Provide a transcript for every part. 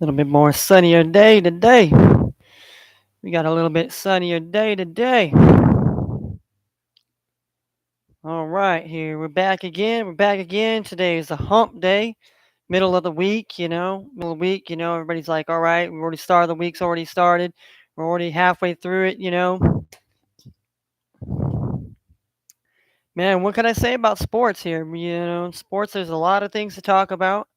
little bit more sunnier day today. We got a little bit sunnier day today. All right, here we're back again. We're back again. Today is a hump day, middle of the week. Middle of the week. Everybody's like, all right, we already started. The week's already started. We're already halfway through it. Man, what can I say about sports here? Sports. There's a lot of things to talk about.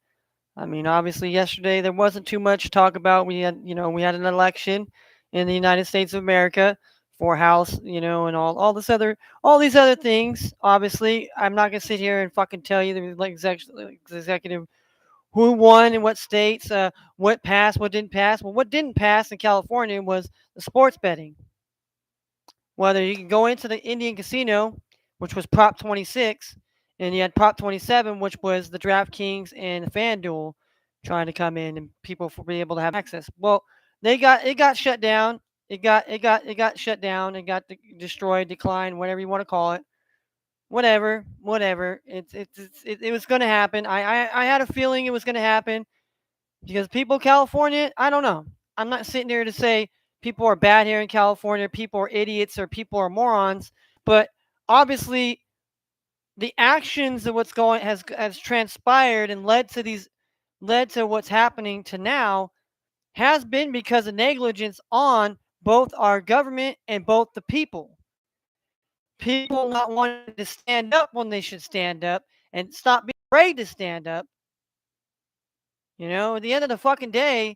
I mean, obviously, yesterday there wasn't too much to talk about. We had an election in the United States of America for House, and all these other things. Obviously, I'm not gonna sit here and fucking tell you the executive who won in what states, what passed, what didn't pass. Well, what didn't pass in California was the sports betting. Whether you can go into the Indian casino, which was Prop 26, and you had Prop 27, which was the DraftKings and the FanDuel trying to come in and people for be able to have access. Well, it got shut down. It got shut down. It got destroyed, declined, whatever you want to call it. Whatever. It was going to happen. I had a feeling it was going to happen because people in California, I don't know. I'm not sitting here to say people are bad here in California, people are idiots or people are morons, but obviously the actions of what's going has transpired and led to what's happening to now has been because of negligence on both our government and both the people. People not wanting to stand up when they should stand up and stop being afraid to stand up. At the end of the fucking day,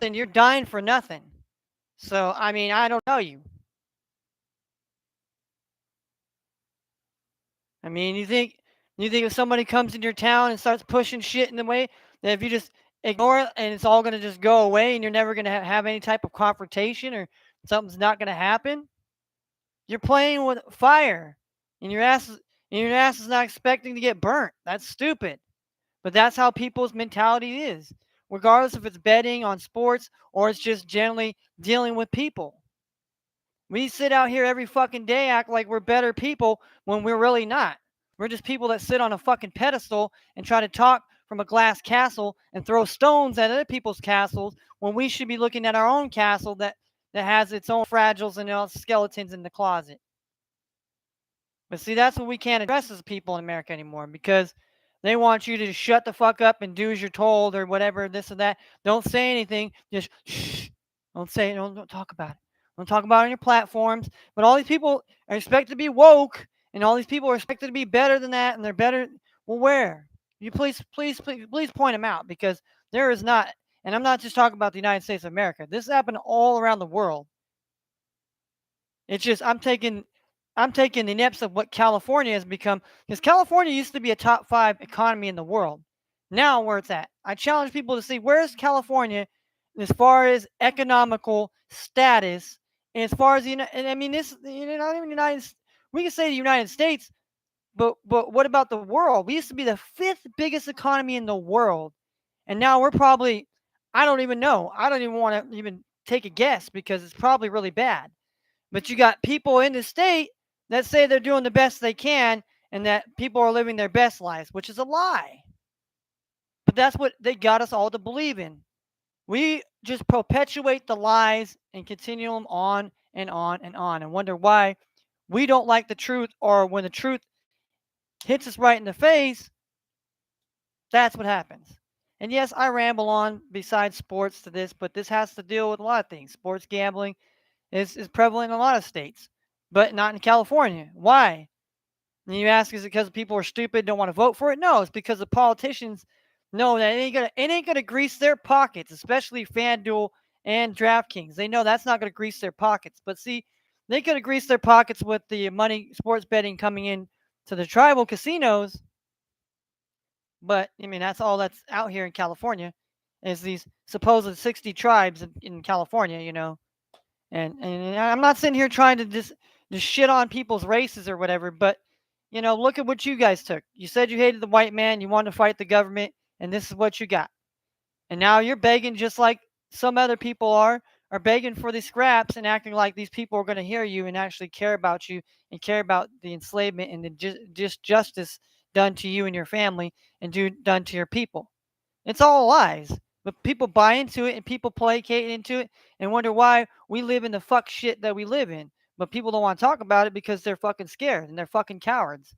then you're dying for nothing. So, I mean, I don't know you. I mean, you think if somebody comes into your town and starts pushing shit in the way, that if you just ignore it and it's all going to just go away and you're never going to have any type of confrontation or something's not going to happen, you're playing with fire and your ass is not expecting to get burnt. That's stupid. But that's how people's mentality is, regardless if it's betting on sports or it's just generally dealing with people. We sit out here every fucking day, act like we're better people when we're really not. We're just people that sit on a fucking pedestal and try to talk from a glass castle and throw stones at other people's castles when we should be looking at our own castle that has its own fragiles and skeletons in the closet. But see, that's what we can't address as people in America anymore because they want you to shut the fuck up and do as you're told or whatever, this or that. Don't say anything. Just shh. Don't say it. Don't talk about it. Don't talk about it on your platforms. But all these people are expected to be woke, and all these people are expected to be better than that, and they're better. Well, where? You please point them out because there is not. And I'm not just talking about the United States of America. This happened all around the world. It's just I'm taking the nips of what California has become because California used to be a top 5 economy in the world. Now where it's at. I challenge people to see where's California as far as economical status and as far as and I mean this not even we can say the United States, but what about the world? We used to be the 5th biggest economy in the world. And now we're probably I don't even know. I don't even want to even take a guess because it's probably really bad. But you got people in the state that say they're doing the best they can and that people are living their best lives, which is a lie. But that's what they got us all to believe in. We just perpetuate the lies and continue them on and on and on and wonder why we don't like the truth or when the truth hits us right in the face, that's what happens. And yes, I ramble on besides sports to this, but this has to deal with a lot of things. Sports gambling is prevalent in a lot of states, but not in California. Why? And you ask, is it because people are stupid, don't want to vote for it? No, it's because the politicians know that it ain't gonna grease their pockets, especially FanDuel and DraftKings. They know that's not gonna grease their pockets. But see, they could have greased their pockets with the money sports betting coming in to the tribal casinos. But I mean, that's all that's out here in California, is these supposed 60 tribes in California. And I'm not sitting here trying to just shit on people's races or whatever, but look at what you guys took. You said you hated the white man, you wanted to fight the government, and this is what you got. And now you're begging just like some other people are begging for these scraps and acting like these people are going to hear you and actually care about you and care about the enslavement and the just justice done to you and your family and done to your people. It's all lies. But people buy into it and people placate into it and wonder why we live in the fuck shit that we live in. But people don't want to talk about it because they're fucking scared and they're fucking cowards.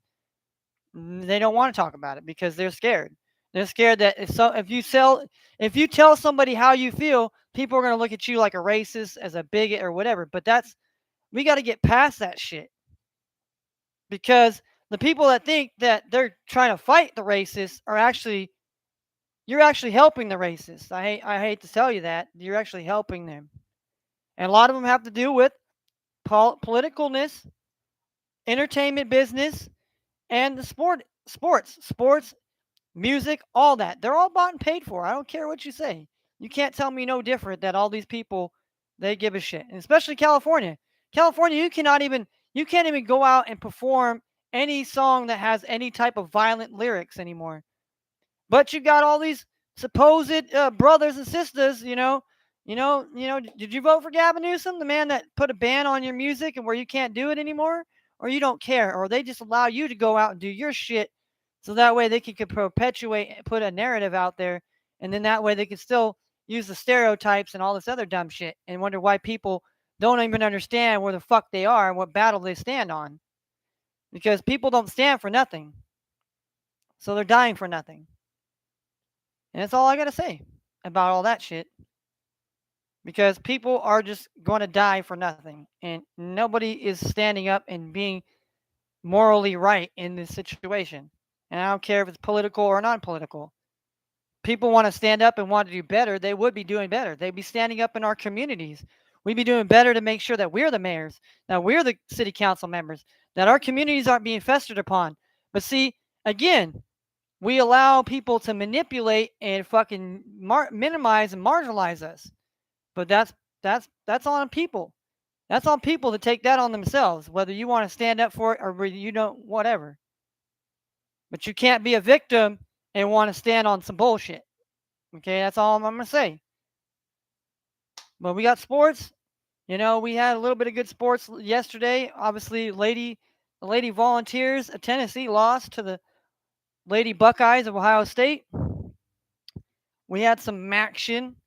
They don't want to talk about it because they're scared. They're scared that if you tell somebody how you feel, people are gonna look at you like a racist, as a bigot, or whatever. But we got to get past that shit, because the people that think that they're trying to fight the racists are actually you're actually helping the racists. I hate to tell you that you're actually helping them, and a lot of them have to do with politicalness, entertainment business, and the sports, music, all that. They're all bought and paid for. I don't care what you say. You can't tell me no different that all these people, they give a shit. And especially California. California, you can't even go out and perform any song that has any type of violent lyrics anymore. But you got all these supposed brothers and sisters, Did you vote for Gavin Newsom, the man that put a ban on your music and where you can't do it anymore? Or you don't care, or they just allow you to go out and do your shit, so that way they could perpetuate and put a narrative out there, and then that way they can still use the stereotypes and all this other dumb shit and wonder why people don't even understand where the fuck they are and what battle they stand on. Because people don't stand for nothing, so they're dying for nothing. And that's all I gotta say about all that shit. Because people are just going to die for nothing. And nobody is standing up and being morally right in this situation. And I don't care if it's political or non political. People want to stand up and want to do better. They would be doing better. They'd be standing up in our communities. We'd be doing better to make sure that we're the mayors, that we're the city council members, that our communities aren't being festered upon. But see, again, we allow people to manipulate and fucking minimize and marginalize us. But that's on people. That's on people to take that on themselves, whether you want to stand up for it or whether you don't, whatever. But you can't be a victim and want to stand on some bullshit. Okay, that's all I'm gonna say. But we got sports. We had a little bit of good sports yesterday. Obviously, the Lady Volunteers of Tennessee lost to the Lady Buckeyes of Ohio State. We had some action.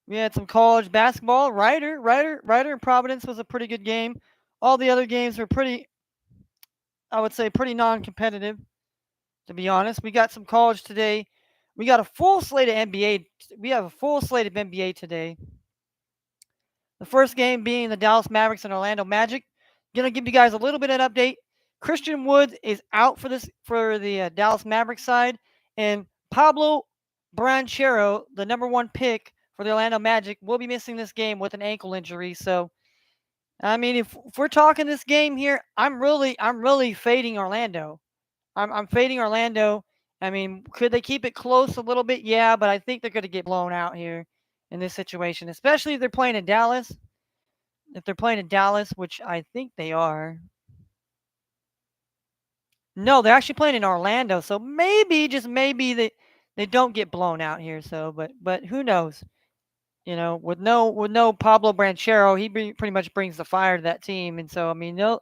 We had some college basketball. Ryder in Providence was a pretty good game. All the other games were pretty, I would say, pretty non-competitive, to be honest. We got some college today. We got a full slate of NBA. We have a full slate of NBA today. The first game being the Dallas Mavericks and Orlando Magic. Gonna give you guys a little bit of an update. Christian Woods is out for the Dallas Mavericks side, and Pablo Branchero, the number one pick for the Orlando Magic, will be missing this game with an ankle injury. So, I mean, if we're talking this game here, I'm really fading Orlando. I'm fading Orlando. I mean, could they keep it close a little bit? Yeah, but I think they're going to get blown out here in this situation, especially if they're playing in Dallas. If they're playing in Dallas, which I think they are. No, they're actually playing in Orlando, so maybe, just maybe, they don't get blown out here. So, but who knows? With no Pablo Branchero, he pretty much brings the fire to that team, and so I mean they'll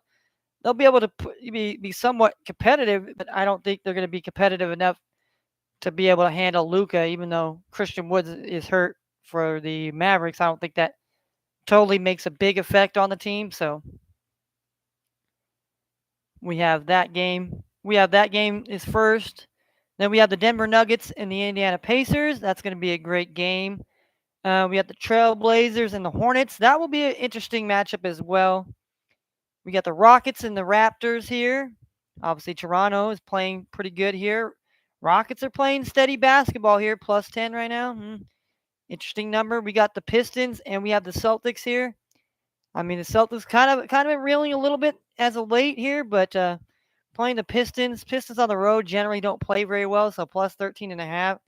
be able to be somewhat competitive, but I don't think they're going to be competitive enough to be able to handle Luka. Even though Christian Woods is hurt for the Mavericks, I don't think that totally makes a big effect on the team. So we have that game. That game is first. Then we have the Denver Nuggets and the Indiana Pacers. That's going to be a great game. We have the Trailblazers and the Hornets. That will be an interesting matchup as well. We got the Rockets and the Raptors here. Obviously, Toronto is playing pretty good here. Rockets are playing steady basketball here, plus 10 right now. Interesting number. We got the Pistons and we have the Celtics here. I mean, the Celtics kind of been reeling a little bit as of late here, but playing the Pistons. Pistons on the road generally don't play very well, so plus 13.5.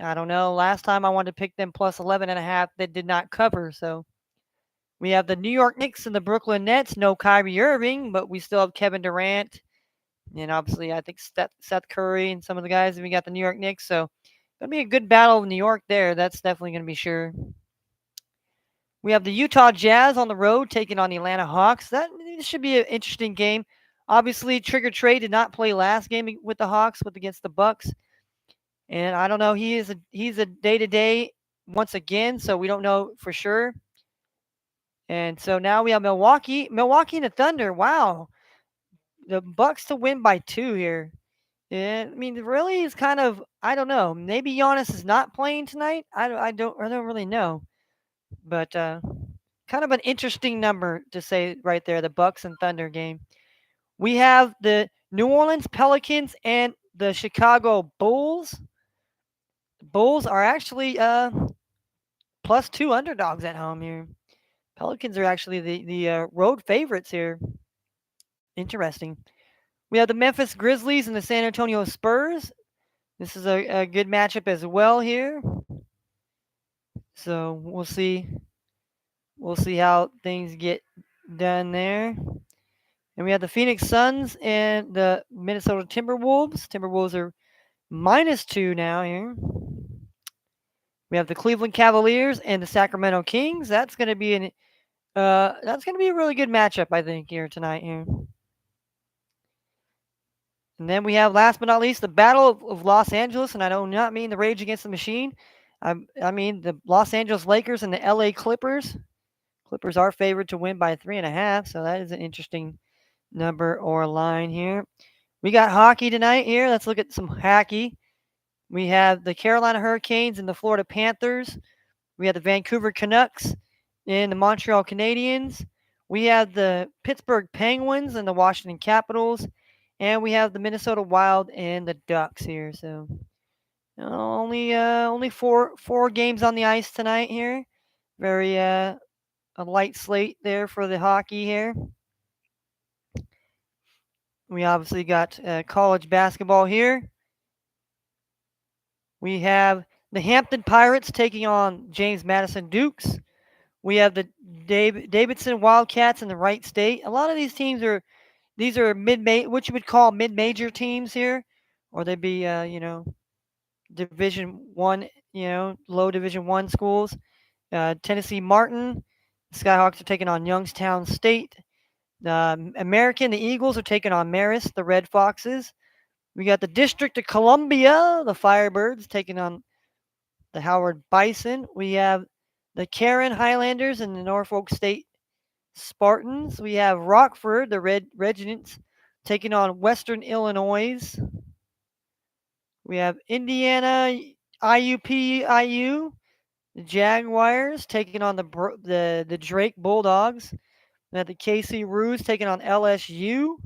I don't know. Last time I wanted to pick them plus 11.5. They did not cover, so we have the New York Knicks and the Brooklyn Nets. No Kyrie Irving, but we still have Kevin Durant. And obviously, I think Seth Curry and some of the guys. And we got the New York Knicks. So, going to be a good battle of New York there. That's definitely going to be sure. We have the Utah Jazz on the road taking on the Atlanta Hawks. That should be an interesting game. Obviously, Trigger Trey did not play last game with the Hawks against the Bucks. And I don't know. He's a day to day once again, so we don't know for sure. And so now we have Milwaukee and the Thunder. Wow, the Bucks to win by 2 here. Yeah, I mean, really is kind of I don't know. Maybe Giannis is not playing tonight. I don't really know, but kind of an interesting number to say right there. The Bucks and Thunder game. We have the New Orleans Pelicans and the Chicago Bulls. Bulls are actually +2 underdogs at home here. Pelicans are actually the road favorites here. Interesting. We have the Memphis Grizzlies and the San Antonio Spurs. This is a good matchup as well here. So we'll see. We'll see how things get done there. And we have the Phoenix Suns and the Minnesota Timberwolves. Timberwolves are -2 now here. We have the Cleveland Cavaliers and the Sacramento Kings. That's gonna be a really good matchup, I think, here tonight here. And then we have, last but not least, the Battle of Los Angeles, and I do not mean the Rage Against the Machine. I mean the Los Angeles Lakers and the LA Clippers. Clippers are favored to win by 3.5, so that is an interesting number or line here. We got hockey tonight here. Let's look at some hockey. We have the Carolina Hurricanes and the Florida Panthers. We have the Vancouver Canucks and the Montreal Canadiens. We have the Pittsburgh Penguins and the Washington Capitals. And we have the Minnesota Wild and the Ducks here. So only four games on the ice tonight here. Very a light slate there for the hockey here. We obviously got college basketball here. We have the Hampton Pirates taking on James Madison Dukes. We have the Davidson Wildcats in the Wright State. A lot of these teams are what you would call mid-major teams here, or they'd be Division One, low Division One schools. Tennessee Martin, the Skyhawks are taking on Youngstown State. The Eagles are taking on Marist, the Red Foxes. We got the District of Columbia, the Firebirds, taking on the Howard Bison. We have the Karen Highlanders and the Norfolk State Spartans. We have Rockford, the Red Regents, taking on Western Illinois. We have Indiana IUPIU, the Jaguars, taking on the Drake Bulldogs. We have the KC Roos taking on LSU.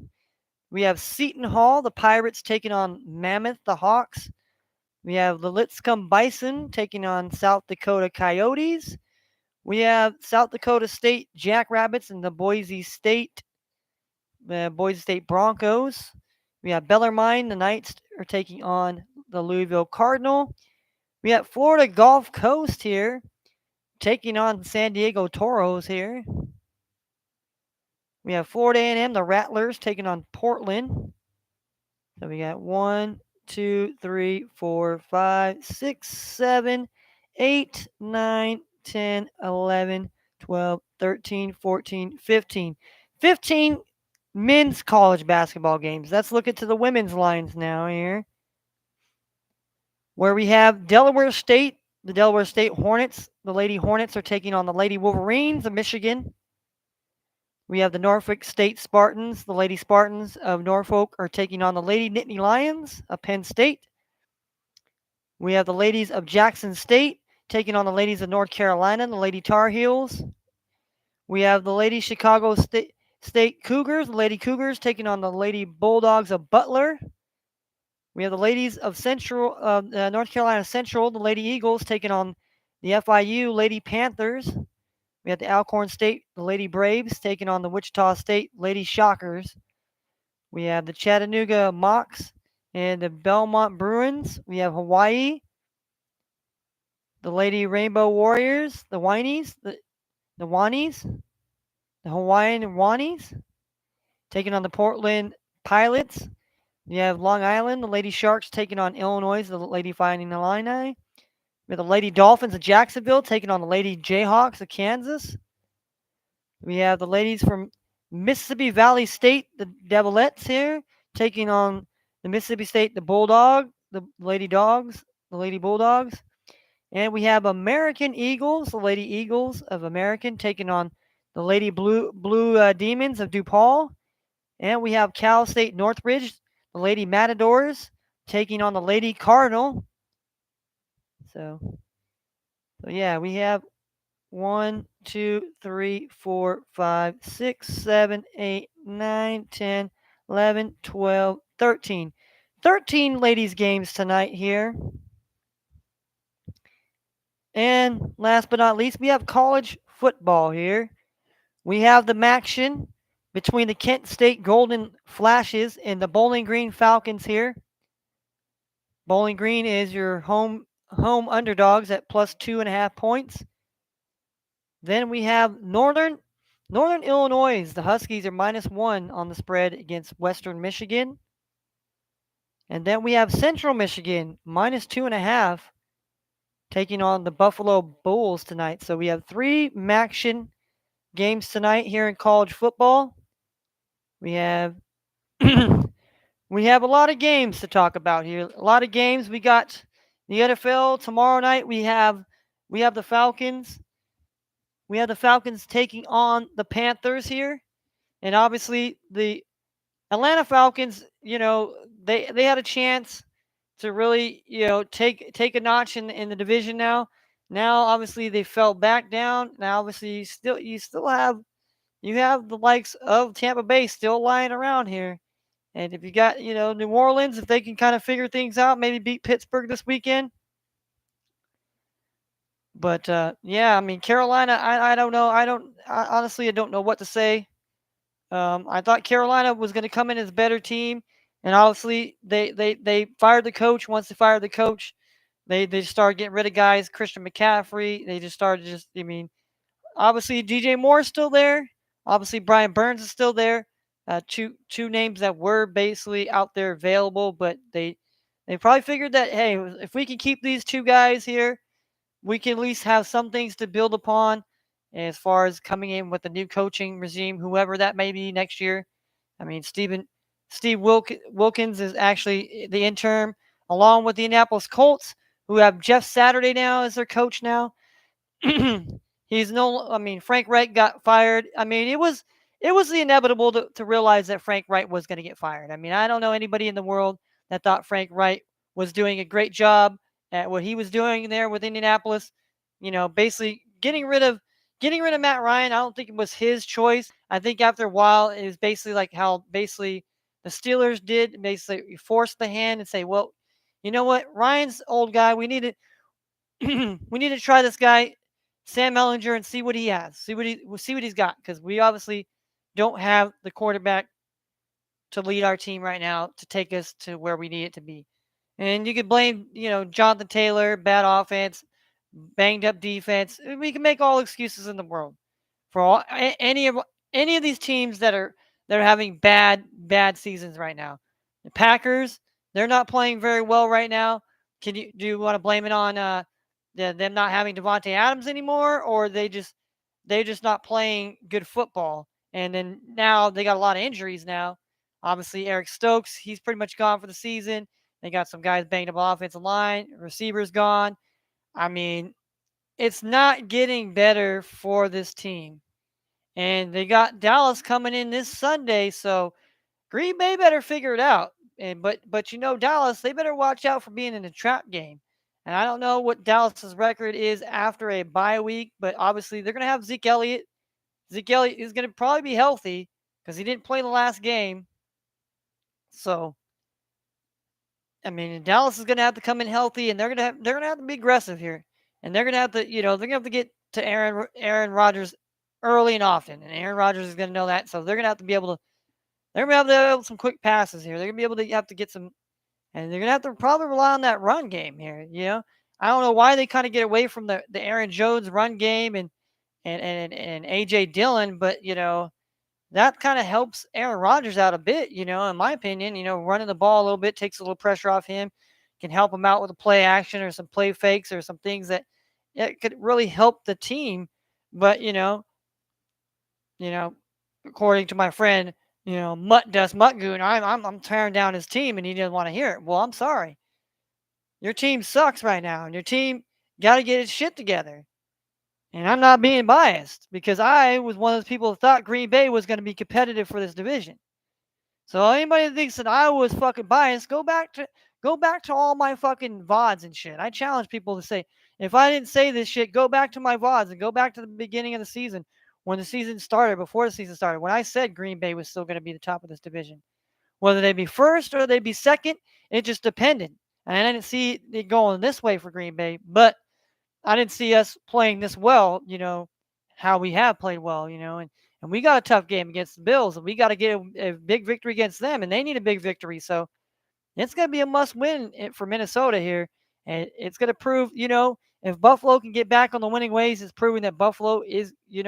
We have Seton Hall, the Pirates, taking on Mammoth, the Hawks. We have the Lipscomb Bison taking on South Dakota Coyotes. We have South Dakota State Jackrabbits and the Boise State Broncos. We have Bellarmine, the Knights are taking on the Louisville Cardinal. We have Florida Gulf Coast here taking on San Diego Toros here. We have Florida A&M, the Rattlers, taking on Portland. So we got 1, 2, 3, 4, 5, 6, 7, 8, 9, 10, 11, 12, 13, 14, 15. 15 men's college basketball games. Let's look into the women's lines now here, where we have Delaware State, the Delaware State Hornets. The Lady Hornets are taking on the Lady Wolverines of Michigan. We have the Norfolk State Spartans. The Lady Spartans of Norfolk are taking on the Lady Nittany Lions of Penn State. We have the ladies of Jackson State taking on the ladies of North Carolina, the Lady Tar Heels. We have the Lady Chicago State Cougars, the Lady Cougars taking on the Lady Bulldogs of Butler. We have the ladies of North Carolina Central, the Lady Eagles, taking on the FIU Lady Panthers. We have the Alcorn State, the Lady Braves, taking on the Wichita State Lady Shockers. We have the Chattanooga Mocs and the Belmont Bruins. We have Hawaii, the Lady Rainbow Warriors, the Whinies, the Wanies, the Hawaiian Wanies, taking on the Portland Pilots. We have Long Island, the Lady Sharks, taking on Illinois, the Lady Fighting Illini. We have the Lady Dolphins of Jacksonville taking on the Lady Jayhawks of Kansas. We have the ladies from Mississippi Valley State, the Devilettes here, taking on the Mississippi State, the Lady Dogs. the Lady Bulldogs. And we have American Eagles, the Lady Eagles of American, taking on the Lady Blue Demons of DePaul. And we have Cal State Northridge, the Lady Matadors, taking on the Lady Cardinal. So, so yeah, we have 1, 2, 3, 4, 5, 6, 7, 8, 9, 10, 11, 12, 13. 13 ladies games tonight here. And last but not least, we have college football here. We have the action between the Kent State Golden Flashes and the Bowling Green Falcons here. Bowling Green is your home underdogs at plus 2.5 points. Then we have Northern Illinois. The Huskies are -1 on the spread against Western Michigan. And then we have Central Michigan -2.5 taking on the Buffalo Bulls tonight. So we have 3 action games tonight here in college football. We have we have a lot of games to talk about here. A lot of games. We got the NFL tomorrow night. We have the Falcons. We have the Falcons taking on the Panthers here. And obviously the Atlanta Falcons, they had a chance to really, take a notch in the division now. Now obviously they fell back down. Now obviously you still have the likes of Tampa Bay still lying around here. And if you got, New Orleans, if they can kind of figure things out, maybe beat Pittsburgh this weekend. But yeah, I mean Carolina, I don't know. Honestly I don't know what to say. I thought Carolina was going to come in as a better team, and obviously they fired the coach. Once they fired the coach, they just started getting rid of guys. Christian McCaffrey. They just started obviously DJ Moore's still there. Obviously Brian Burns is still there. Two names that were basically out there available, but they probably figured that, hey, if we can keep these two guys here, we can at least have some things to build upon as far as coming in with a new coaching regime, whoever that may be next year. I mean, Steve Wilkins is actually the interim, along with the Indianapolis Colts, who have Jeff Saturday now as their coach now. He's no. I mean, Frank Wright got fired. I mean, it was the inevitable to realize that Frank Wright was going to get fired. I mean, I don't know anybody in the world that thought Frank Wright was doing a great job at what he was doing there with Indianapolis. Basically getting rid of Matt Ryan. I don't think it was his choice. I think after a while, it was basically like how basically the Steelers did. Basically, you force the hand and say, well, you know what, Ryan's old guy. We need to we need to try this guy, Sam Ellinger, and see what he has. See what he's got, because we obviously don't have the quarterback to lead our team right now to take us to where we need it to be. And you could blame, Jonathan Taylor, bad offense, banged up defense. We can make all excuses in the world for any of these teams that are having bad seasons right now. The Packers, they're not playing very well right now. Do you want to blame it on them not having Devontae Adams anymore, or they just not playing good football? And then now they got a lot of injuries now. Obviously, Eric Stokes, he's pretty much gone for the season. They got some guys banged up offensive line. Receivers gone. I mean, it's not getting better for this team. And they got Dallas coming in this Sunday, so Green Bay better figure it out. But Dallas, they better watch out for being in a trap game. And I don't know what Dallas's record is after a bye week, but obviously they're going to have Zeke Elliott. Zeke Elliott is going to probably be healthy because he didn't play the last game. So I mean, Dallas is going to have to come in healthy, and they're going to have to be aggressive here, and they're going to have to they're going to have to get to Aaron Rodgers early and often, and Aaron Rodgers is going to know that, so they're going to have to be able to have some quick passes here. They're going to be able to have to get some, and they're going to have to probably rely on that run game here. I don't know why they kind of get away from the Aaron Jones run game and AJ Dillon, but that kind of helps Aaron Rodgers out a bit, in my opinion. Running the ball a little bit takes a little pressure off him, can help him out with a play action or some play fakes or some things that could really help the team. But, according to my friend, Mutt Dust Muttgoon, I'm tearing down his team and he doesn't want to hear it. Well, I'm sorry. your team sucks right now, and your team got to get its shit together. And I'm not being biased because I was one of those people who thought Green Bay was going to be competitive for this division. So anybody that thinks that I was fucking biased, go back to all my fucking VODs and shit. I challenge people to say, if I didn't say this shit, go back to my VODs and go back to the beginning of the season when the season started, before the season started, when I said Green Bay was still going to be the top of this division. Whether they be first or they be second, it just depended. And I didn't see it going this way for Green Bay, but I didn't see us playing this well, how we have played well, and we got a tough game against the Bills, and we got to get a big victory against them, and they need a big victory. So it's going to be a must win for Minnesota here. And it's going to prove, if Buffalo can get back on the winning ways, it's proving that Buffalo is, you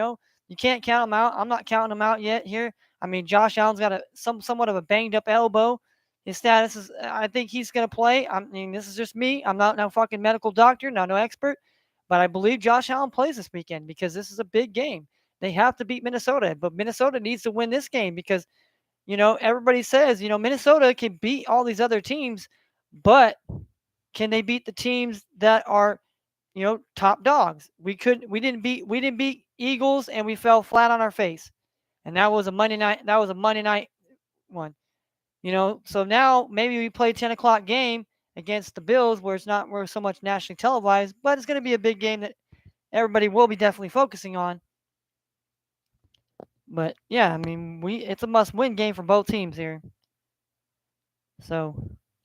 can't count them out. I'm not counting them out yet here. I mean, Josh Allen's got somewhat of a banged up elbow. His status is, I think he's going to play. I mean, this is just me. I'm not no fucking medical doctor, not no expert, but I believe Josh Allen plays this weekend because this is a big game. They have to beat Minnesota, but Minnesota needs to win this game because everybody says, Minnesota can beat all these other teams, but can they beat the teams that are, top dogs? We didn't beat Eagles, and we fell flat on our face. And that was a Monday night one. So now maybe we play 10 o'clock game against the Bills where it's not so much nationally televised, but it's going to be a big game that everybody will be definitely focusing on. But yeah, I mean, it's a must-win game for both teams here. So,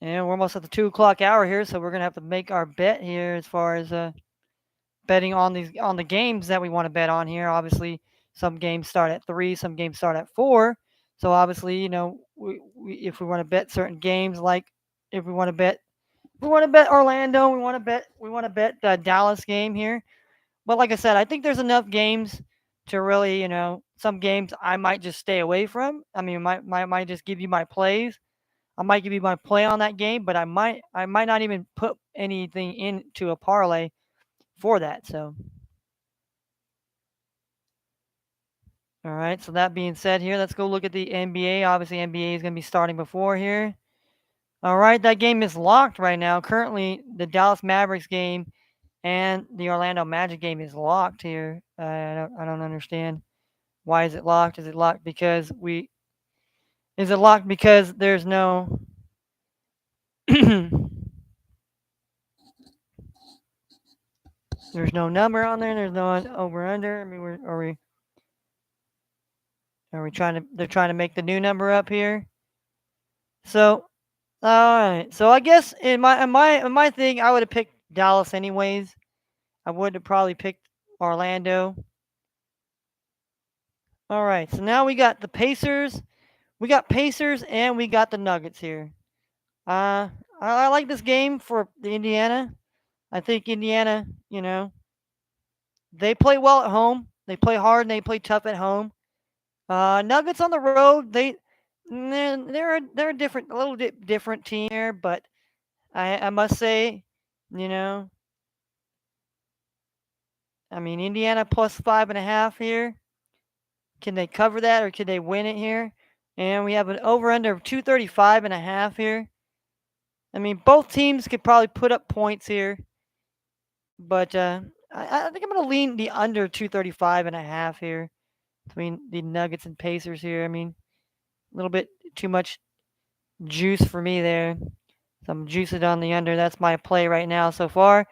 and we're almost at the 2 o'clock hour here, so we're gonna have to make our bet here as far as betting on the games that we want to bet on here. Obviously, some games start at 3, some games start at 4. So obviously, if we want to bet certain games, like if we want to bet Orlando, we want to bet the Dallas game here. But like I said, I think there's enough games to really, some games I might just stay away from. I mean, might just give you my plays. I might give you my play on that game, but I might not even put anything into a parlay for that. So, all right. So that being said, here let's go look at the NBA. Obviously, NBA is going to be starting before here. All right, that game is locked right now. Currently, the Dallas Mavericks game and the Orlando Magic game is locked here. I don't understand. Why is it locked? Is it locked because there's no there's no number on there. There's no over under. I mean, are we trying to? They're trying to make the new number up here. So, all right. So I guess in my thing, I would have picked Dallas anyways. I would have probably picked Orlando. All right. So now we got the Pacers. We got Pacers and we got the Nuggets here. I like this game for the Indiana. I think Indiana, they play well at home. They play hard and they play tough at home. Nuggets on the road, they're a a little bit different team here, but I must say, you know, I mean Indiana plus 5.5 here. Can they cover that or can they win it here? And we have an over under of 235.5 here. I mean, both teams could probably put up points here, but I think I'm going to lean the under 235.5 here between the Nuggets and Pacers here. I mean, a little bit too much juice for me there. So I'm juicing on the under. That's my play right now so far.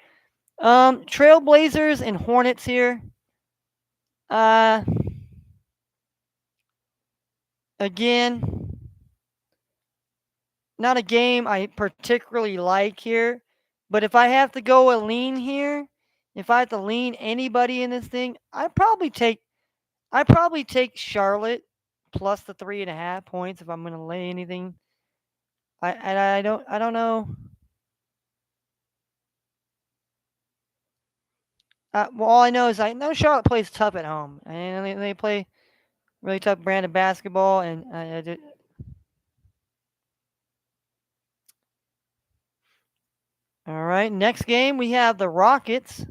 Trailblazers and Hornets here. Uh, again, not a game I particularly like here. But if I have to go a lean here, if I have to lean anybody in this thing, I probably take Charlotte plus the 3.5 points if I'm gonna lay anything. I don't know. Well, all I know is I know Charlotte plays tough at home, and they play really tough brand of basketball. And all right, next game we have the Rockets.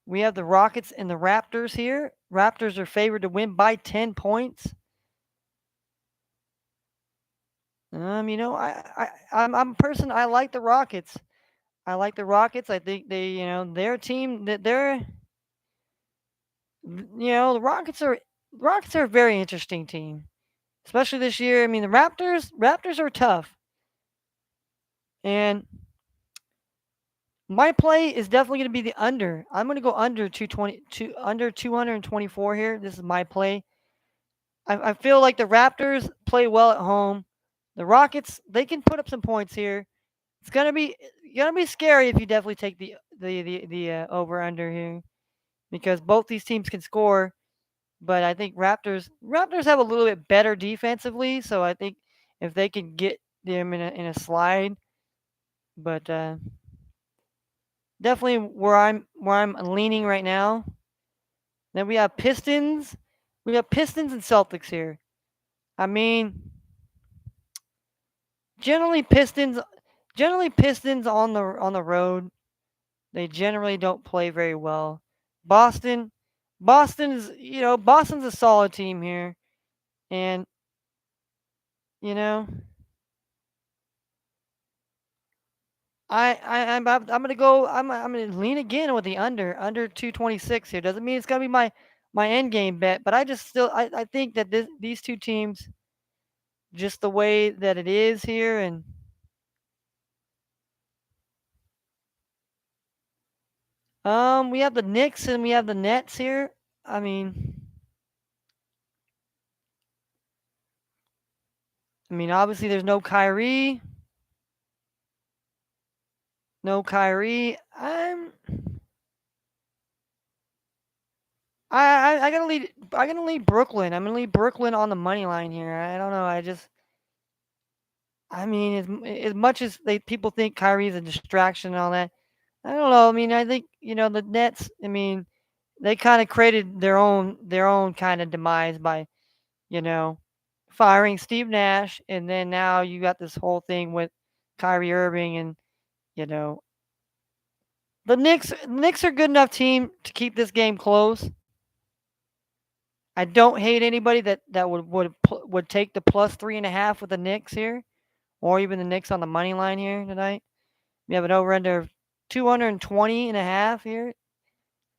We have the Rockets and the Raptors here. Raptors are favored to win by 10 points. I'm a person. I like the Rockets. I like the Rockets. I think their team that the Rockets are a very interesting team, especially this year. I mean, the Raptors are tough, and my play is definitely going to be the under. I'm going to go under 224 here. This is my play. I feel like the Raptors play well at home. The Rockets, they can put up some points here. It's gonna be scary if you definitely take the over under here because both these teams can score. But I think Raptors have a little bit better defensively, so I think if they can get them in a slide, but definitely where I'm leaning right now. Then we have Pistons. We have Pistons and Celtics here. I mean, generally Pistons Generally Pistons on the road, they generally don't play very well. Boston Boston's a solid team here, and you know I'm gonna go. I'm gonna lean again with the under 226 here. Doesn't mean it's gonna be my end game bet, but I just still I think that these two teams, just the way that it is here, and we have the Knicks and we have the Nets here. I mean, obviously there's no Kyrie. I gotta lead. I gotta lead Brooklyn. I'm gonna lead Brooklyn on the money line here. I don't know. As much as people think Kyrie's a distraction and all that, I don't know. I think the Nets. They kind of created their own kind of demise by you know firing Steve Nash, and then now you got this whole thing with Kyrie Irving, and you know the Knicks are a good enough team to keep this game close. I don't hate anybody that would take the plus 3.5 with the Knicks here, or even the Knicks on the money line here tonight. We have an over under of 220.5 here.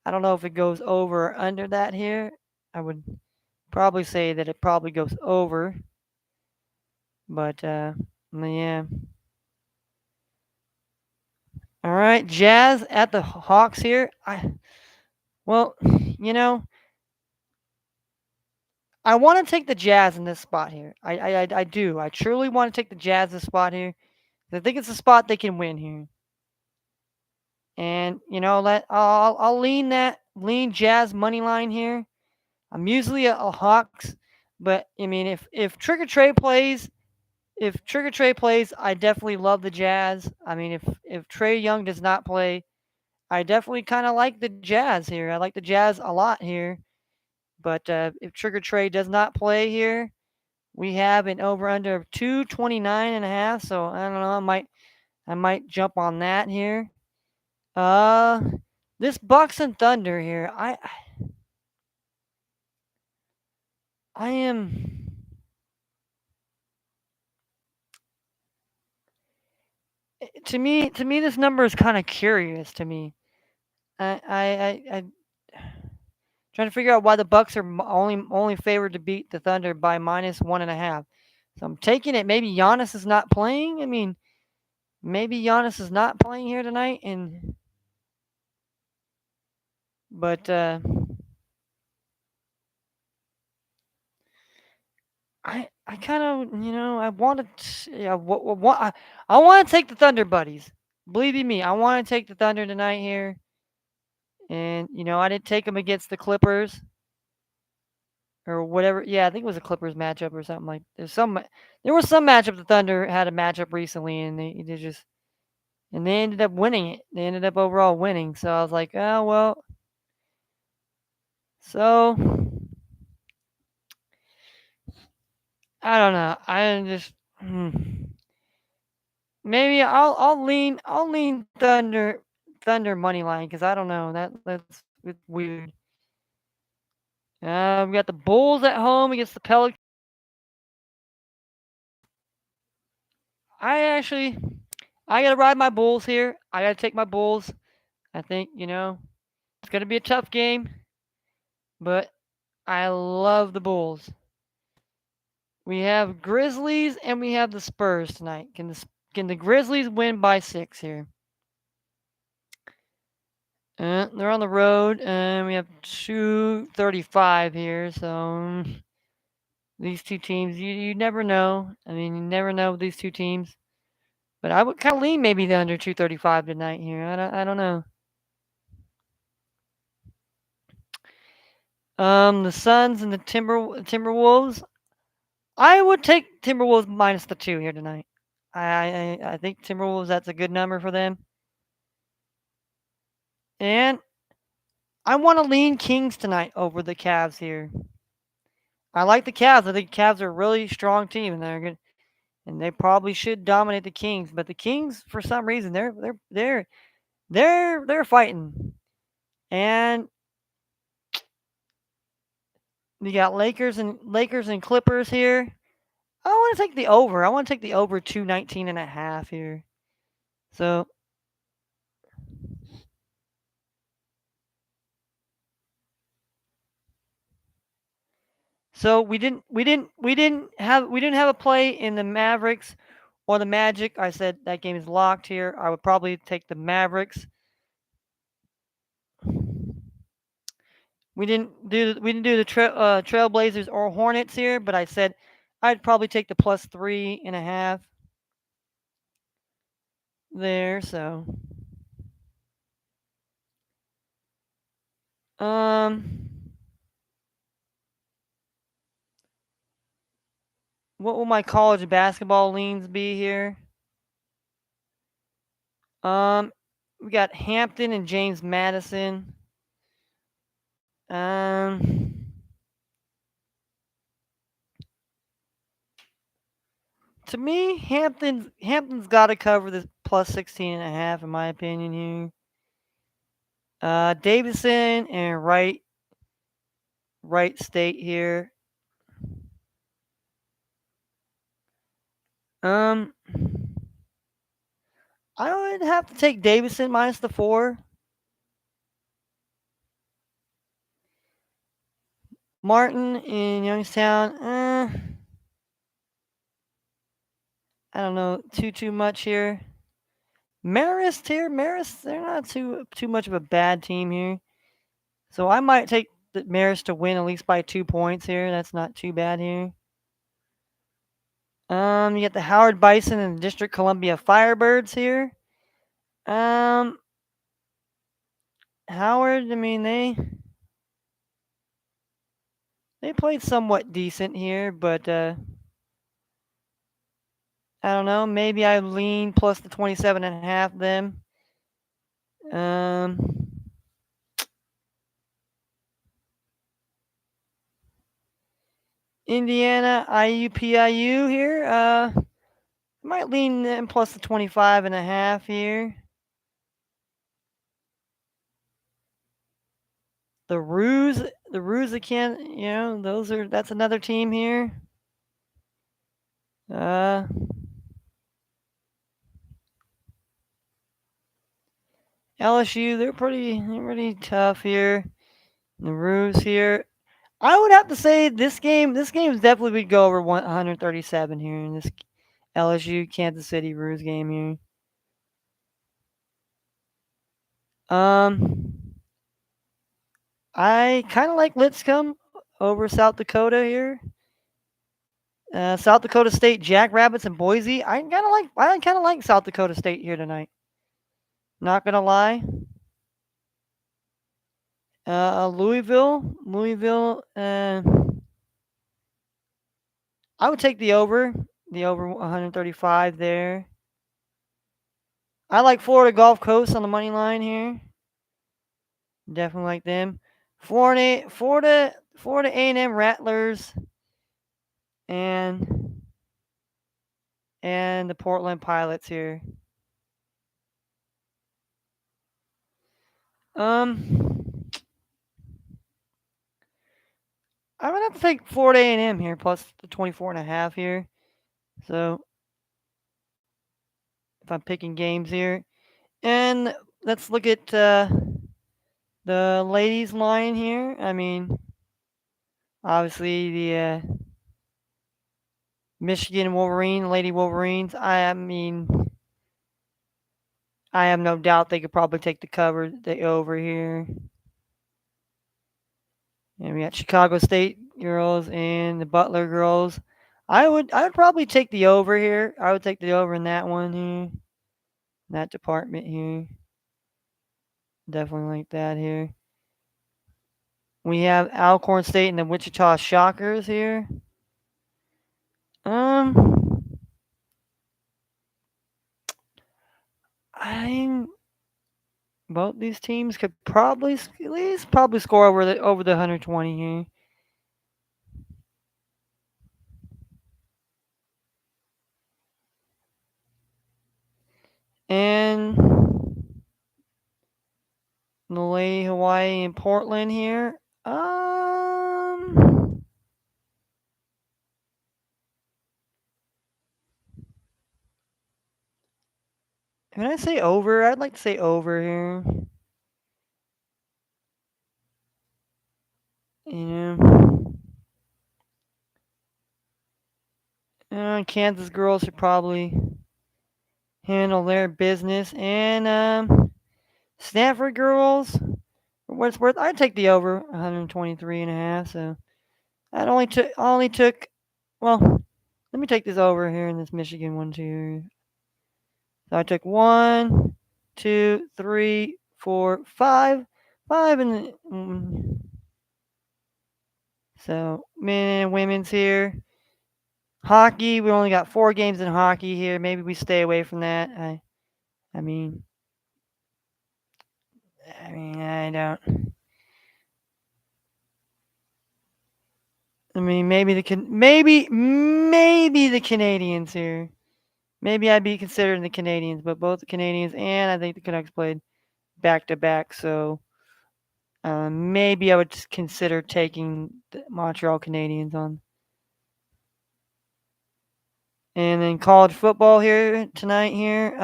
I don't know if it goes over or under that here. I would probably say that it probably goes over, but yeah. All right, Jazz at the Hawks here. Well, you know, I want to take the Jazz in this spot here. I do. I truly want to take the Jazz in this spot here. I think it's a spot they can win here. And let I'll lean Jazz money line here. I'm usually a Hawks, but if Trigger Trey plays, I definitely love the Jazz. If Trey Young does not play, I definitely kind of like the Jazz here. I like the Jazz a lot here. But if Trigger Trey does not play here, we have an over under of 229.5. So I don't know. I might jump on that here. Uh, this Bucks and Thunder here. I am. To me, this number is kind of curious to me. I trying to figure out why the Bucks are only favored to beat the Thunder by -1.5. So I'm taking it. Maybe Giannis is not playing. Maybe Giannis is not playing here tonight, but I kind of I want to yeah I want to take the Thunder buddies. Believe you me, I want to take the Thunder tonight here, and I didn't take them against the Clippers or whatever. Yeah, I think it was a Clippers matchup or something like. There was some matchup the Thunder had a matchup recently, and they ended up winning it. They ended up overall winning. So I was like, oh well. So I don't know. I just maybe I'll lean Thunder money line because I don't know that's it's weird. We got the Bulls at home against the Pelicans. I actually I gotta ride my Bulls here. I gotta take my Bulls. I think it's gonna be a tough game, but I love the Bulls. We have Grizzlies and we have the Spurs tonight. Can the Grizzlies win by 6 here? They're on the road, and we have 235 here. So these two teams, you never know. I mean, you never know with these two teams. But I would kind of lean maybe the under 235 tonight here. I don't know. The Suns and the Timberwolves. I would take Timberwolves minus the 2 here tonight. I think Timberwolves, that's a good number for them. And I want to lean Kings tonight over the Cavs here. I like the Cavs. I think Cavs are a really strong team, and they're good, and they probably should dominate the Kings. But the Kings, for some reason, they're fighting. And you got Lakers and Clippers here. I want to take the over. I want to take the over 219.5 here. So we didn't have a play in the Mavericks or the Magic. I said that game is locked here. I would probably take the Mavericks. We didn't do the Trailblazers or Hornets here, but I said I'd probably take the plus 3.5 there. So um, what will my college basketball leans be here? Um, we got Hampton and James Madison. Um, to me, Hampton's got to cover this plus 16.5 in my opinion here. Davidson and Wright State here. Um, I would have to take Davidson minus the 4. Martin in Youngstown. I don't know too much here. Marist here. Marist, they're not too much of a bad team here. So I might take the Marist to win at least by 2 points here. That's not too bad here. You got the Howard Bison and the District Columbia Firebirds here. Howard, I mean they played somewhat decent here, but I don't know. Maybe I lean plus the 27.5 them. Indiana, IUPIU here. Might lean in plus the 25.5 here. The Ruse again. That's another team here. LSU, they're pretty tough here. The Ruse here. I would have to say this game definitely would go over 137 here in this LSU Kansas City Ruse game here. I kind of like Lipscomb over South Dakota here. South Dakota State Jackrabbits and Boise. I kind of like South Dakota State here tonight. Not gonna lie. Louisville. I would take the over 135 there. I like Florida Gulf Coast on the money line here. Definitely like them. Florida A&M Rattlers and the Portland Pilots here. I would have to take Florida A&M here plus the 24.5 here. So if I'm picking games here. And let's look at the ladies' line here. I mean, obviously the Michigan Wolverine, Lady Wolverines. I mean, I have no doubt they could probably take the over here. And we got Chicago State girls and the Butler girls. I would probably take the over here. I would take the over in that one here. That department here. Definitely like that here. We have Alcorn State and the Wichita Shockers here. Um, I both these teams could probably at least probably score over the 120 here. And the Lady Hawaii and Portland here. Can I say over? I'd like to say over here. You know, Kansas girls should probably handle their business. And Stanford girls, for what it's worth, I'd take the over 123 and a half. So I only took, well, let me take this over here in this Michigan one too. So I took 5, and so men and women's here. Hockey, we only got 4 games in hockey here. Maybe we stay away from that. I mean, I don't. I mean, maybe the Canadians here. Maybe I'd be considering the Canadians, but both the Canadians and I think the Canucks played back to back, so maybe I would just consider taking the Montreal Canadiens on. And then college football here tonight here.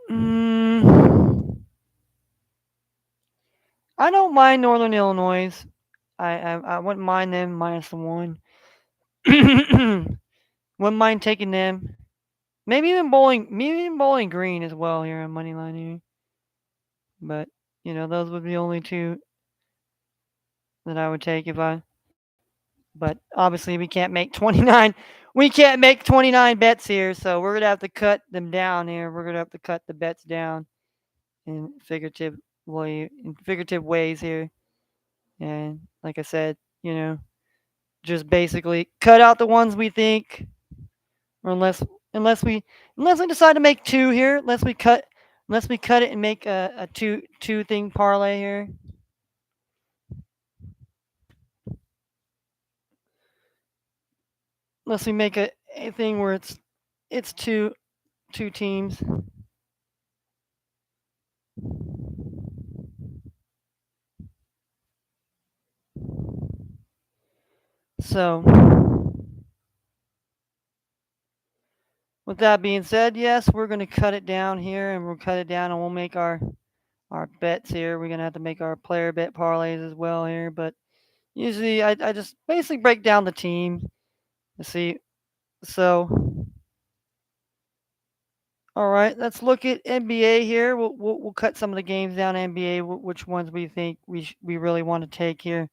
Mm, I don't mind Northern Illinois. I wouldn't mind them minus the one. Wouldn't mind taking them. Maybe even Bowling Green as well here on money line here. But those would be the only two that I would take if I. But obviously we can't make 29. We can't make 29 bets here, so we're gonna have to cut them down here. We're gonna have to cut the bets down in figurative ways here. And like I said, just basically cut out the ones we think, or unless we decide to make two here, unless we cut it and make a two thing parlay here. Unless we make a thing where it's two teams. So with that being said, yes, we're gonna cut it down here, and we'll cut it down, and we'll make our bets here. We're gonna have to make our player bet parlays as well here, but usually I just basically break down the team to see. So all right, let's look at NBA here. We'll cut some of the games down NBA. Which ones we think we really want to take here,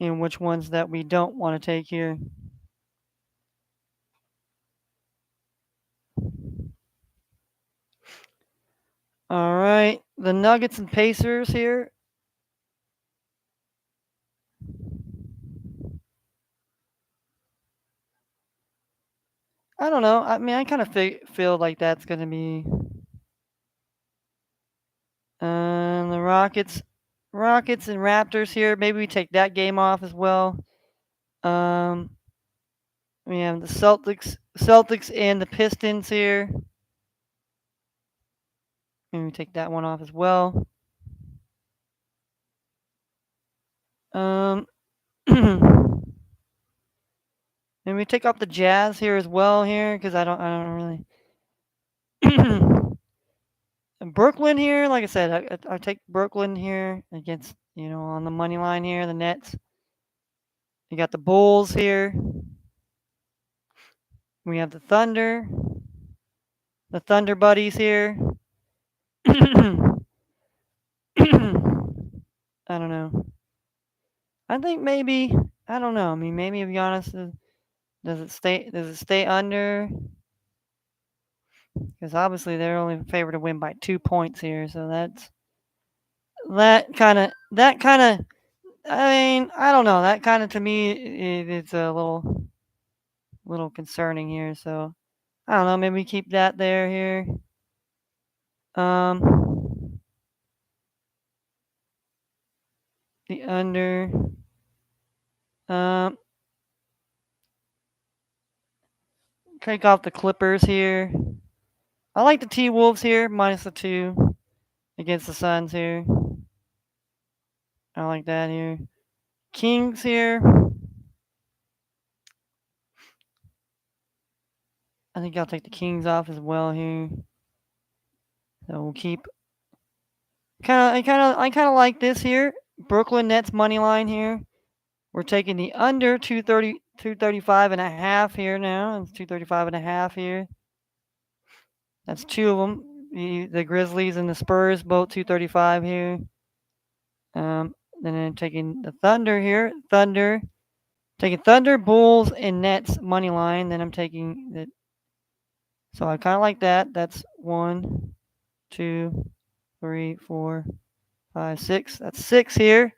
and which ones that we don't want to take here. All right, the Nuggets and Pacers here. I don't know. I mean, I kind of feel like that's gonna be the Rockets and Raptors here. Maybe we take that game off as well. Um, we have the Celtics and the Pistons here. Maybe we take that one off as well. Um, And we take off the Jazz here as well here because I don't really. And Brooklyn here, like I said, I take Brooklyn here against on the money line here, the Nets. You got the Bulls here. We have the Thunder Buddies here. I don't know. I think maybe I don't know. I mean, maybe to be honest, does it stay under? Because obviously they're only favored to win by 2 points here, so that kind of. I mean, I don't know. That kind of to me, it's a little concerning here. So I don't know. Maybe we keep that there here. Um, the under. Um, take off the Clippers here. I like the T Wolves here, minus the 2 against the Suns here. I like that here. Kings here. I think I'll take the Kings off as well here. So we'll keep I kind of like this here. Brooklyn Nets money line here. We're taking the under 235 and a half here now. It's 235 and a half here. That's two of them. The Grizzlies and the Spurs both 235 here. Then I'm taking the Thunder here. Taking Thunder, Bulls, and Nets money line. Then I'm taking the. So I kind of like that. That's 1, 2, 3, 4, 5, 6. That's 6 here.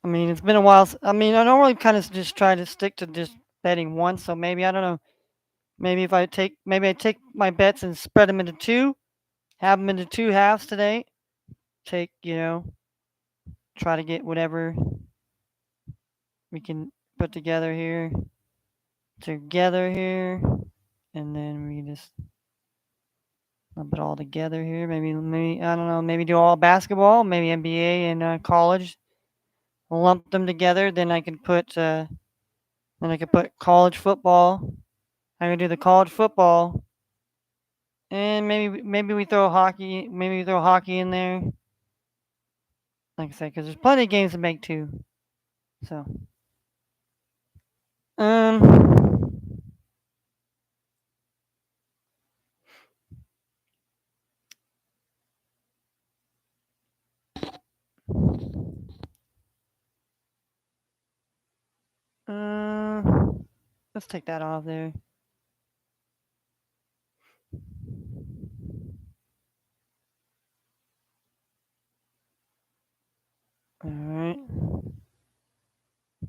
I mean, it's been a while. I mean, I normally kind of just try to stick to just betting once. So maybe I don't know. Maybe I take my bets and spread them into two. Have them into two halves today. Take try to get whatever we can put together here, and then we just lump it all together here. Maybe I don't know. Maybe do all basketball. Maybe NBA and college. Lump them together. Then I could put college football. I could do the college football, and maybe we throw hockey. Maybe we throw hockey in there. Like I said, because there's plenty of games to make too. So, um, uh, let's take that off there. All right.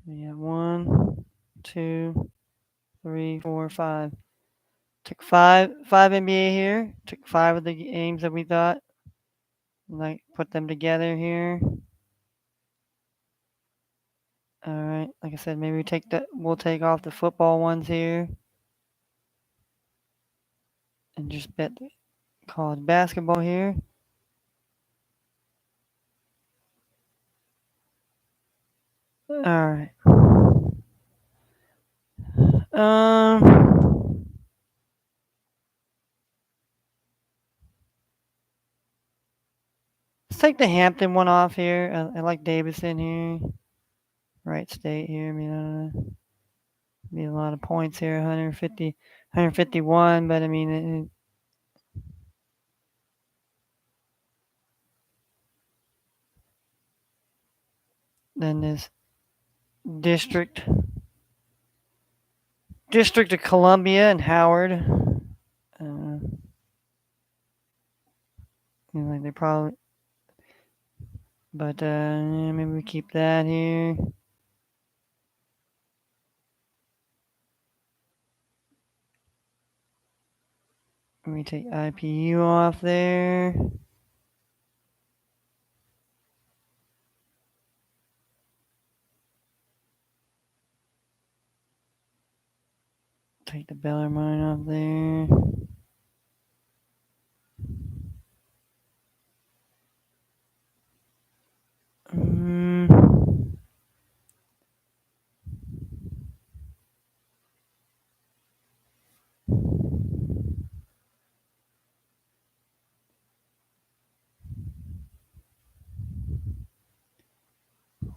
We have 1, 2, 3, 4, 5. Took five NBA here. Took 5 of the games that we thought. Like put them together here. All right. Like I said, maybe we'll take off the football ones here, and just bet the college basketball here. All right. Um. Let's take the Hampton one off here. I like Davison here. Wright State here. I mean, I don't know. Be a lot of points here. 150, 151. But I mean, then this district, District of Columbia and Howard. Like they probably, but maybe we keep that here. Let me take IPU off there. take the Bellarmine off there. Mm,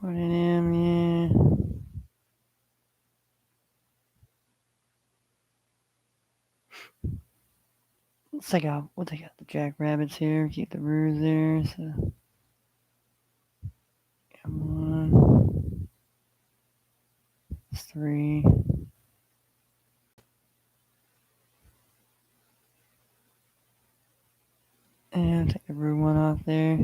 put it in, yeah. We'll take out the Jackrabbits here. Keep the Roos there. So come on. It's 3. And take the Roo one off there.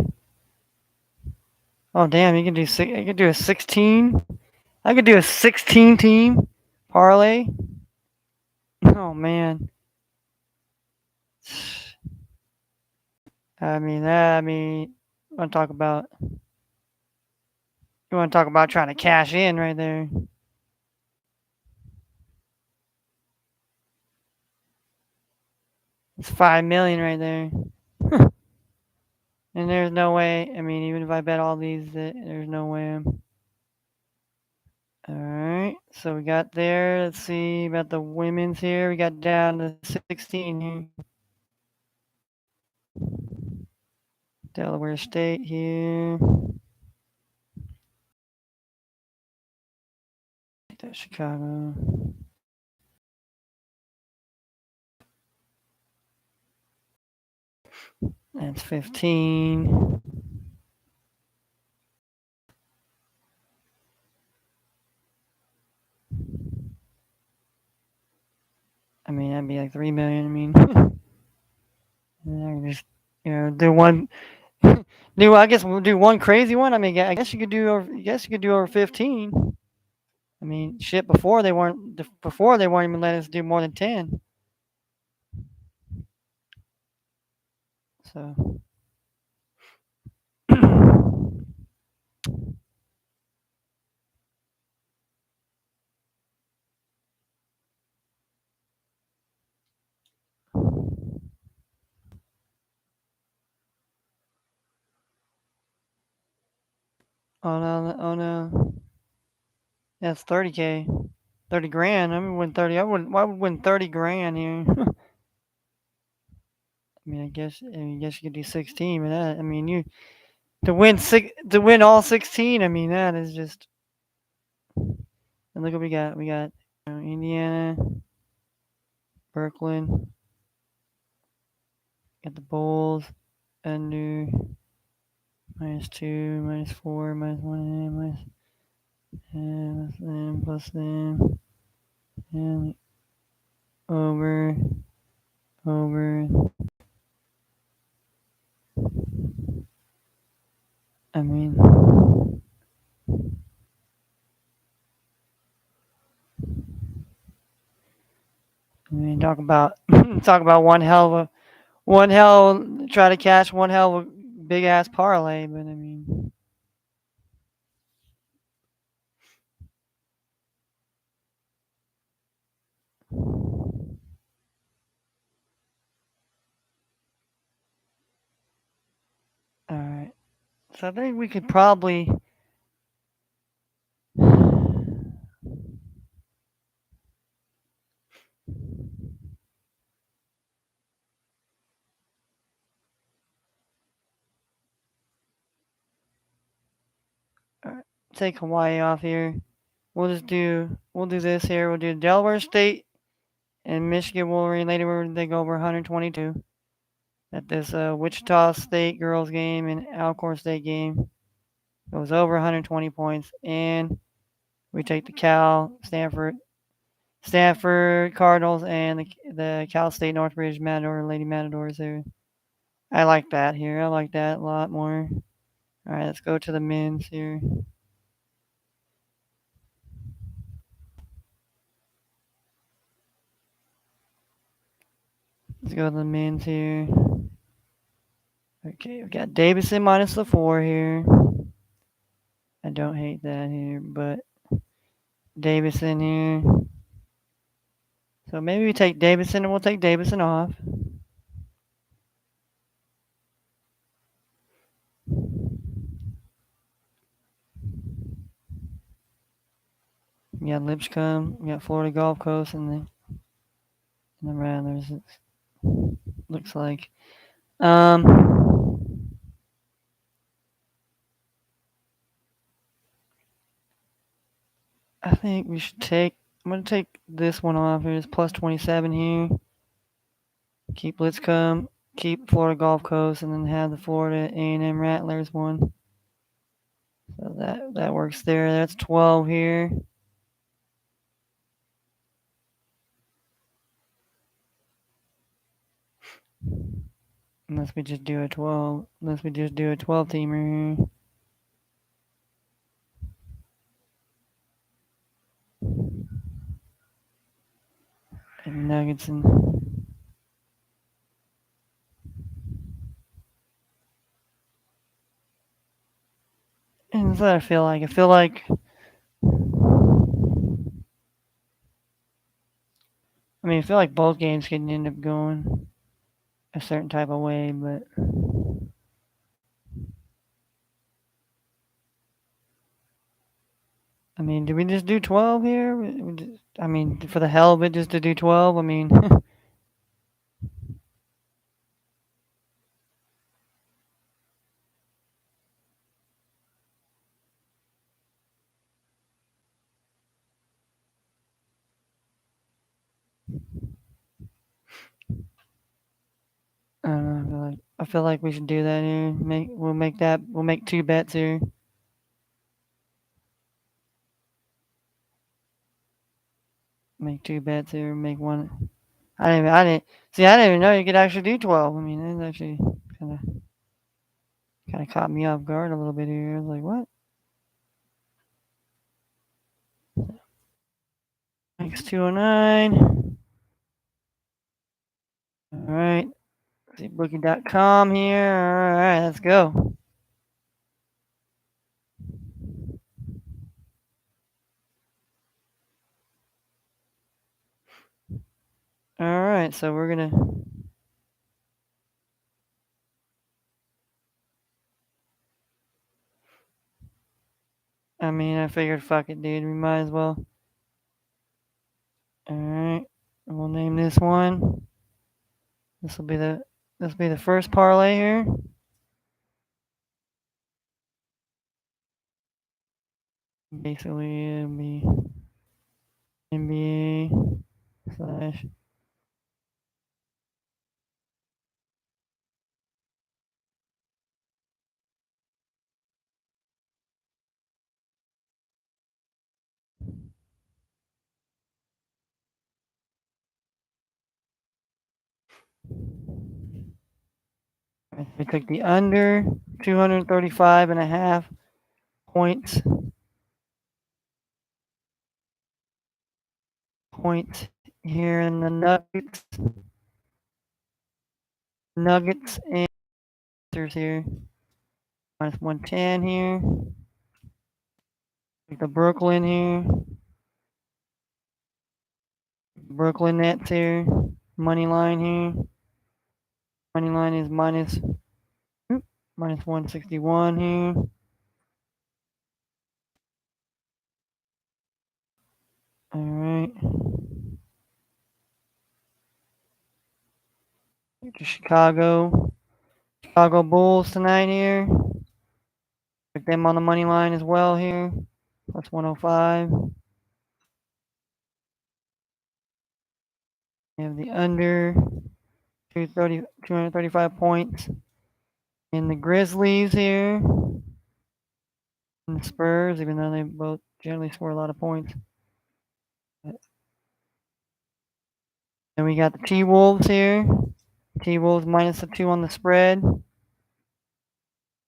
Oh damn! You can do six. I could do a 16. I could do a 16 team parlay. Oh man. Want to talk about? You want to talk about trying to cash in right there? It's 5 million right there. And there's no way. I mean, even if I bet all these, there's no way. All right. So we got there. Let's see about the women's here. We got down to 16 here. Delaware State here. That's Chicago. That's 15. I mean, that'd be like 3 million. I mean, I just do one. I guess we'll do one crazy one. I mean, I guess you could do over. I guess you could do over 15. I mean, shit. Before they weren't even letting us do more than 10. So. Oh no! Oh no! That's 30K, 30 grand. I would win 30. Why would win 30 grand here? I mean, I guess you could do 16 with that. I mean, to win all 16. I mean, that is just. And look what we got. We got Indiana, Brooklyn, got the Bulls, under -2, -4, -1, minus them, plus them, and over, over. I mean, talk about try to catch one hell of a big ass parlay, but I mean. All right. So I think we could probably. Take Hawaii off here. We'll do this here. We'll do Delaware State and Michigan Wolverine Lady Wolverine. They go over 122. At this Wichita State girls game and Alcorn State game goes over 120 points. And we take the Stanford Cardinals and the Cal State Northridge Matador Lady Matadors there. I like that here. I like that a lot more. All right, let's go to the men's here. Let's go to the men's here. Okay, we got Davison minus the 4 here. I don't hate that here, but Davison here. So maybe we take Davidson and we'll take Davidson off. We got Lipscomb, we got Florida Gulf Coast, and the Rattlers. It looks like. I think we should take. I'm gonna take this one off here. It's plus 27 here. Keep Lipscomb, keep Florida Gulf Coast, and then have the Florida A&M Rattlers one. So that works there. That's 12 here. Unless we just do a 12. Unless we just do a 12 teamer here. And Nuggets and that's what I feel like. I feel like. I feel like both games can end up going a certain type of way, but do we just do 12 here? For the hell of it, just to do 12? I don't know. I feel like we should do that here. We'll make two bets here. Make two bets here. Make one. I didn't even know you could actually do 12. It's actually kind of caught me off guard a little bit here. I was like, what? X209. All right. See booking.com here. All right, let's go. All right, so we're gonna. I figured, fuck it, dude. We might as well. All right, we'll name this one. This will be the first parlay here. Basically, it'll be NBA slash. We took the under 235 and a half points. Points here in the Nuggets and there's here minus 110 here. Take the Brooklyn here. Brooklyn Nets here. Money line here. Money line is minus 161 here. All right. To Chicago Bulls tonight here. Pick them on the money line as well here. Plus 105. We have the under 235 points. And the Grizzlies here. And the Spurs, even though they both generally score a lot of points. And we got the T-Wolves here. T-Wolves minus the 2 on the spread.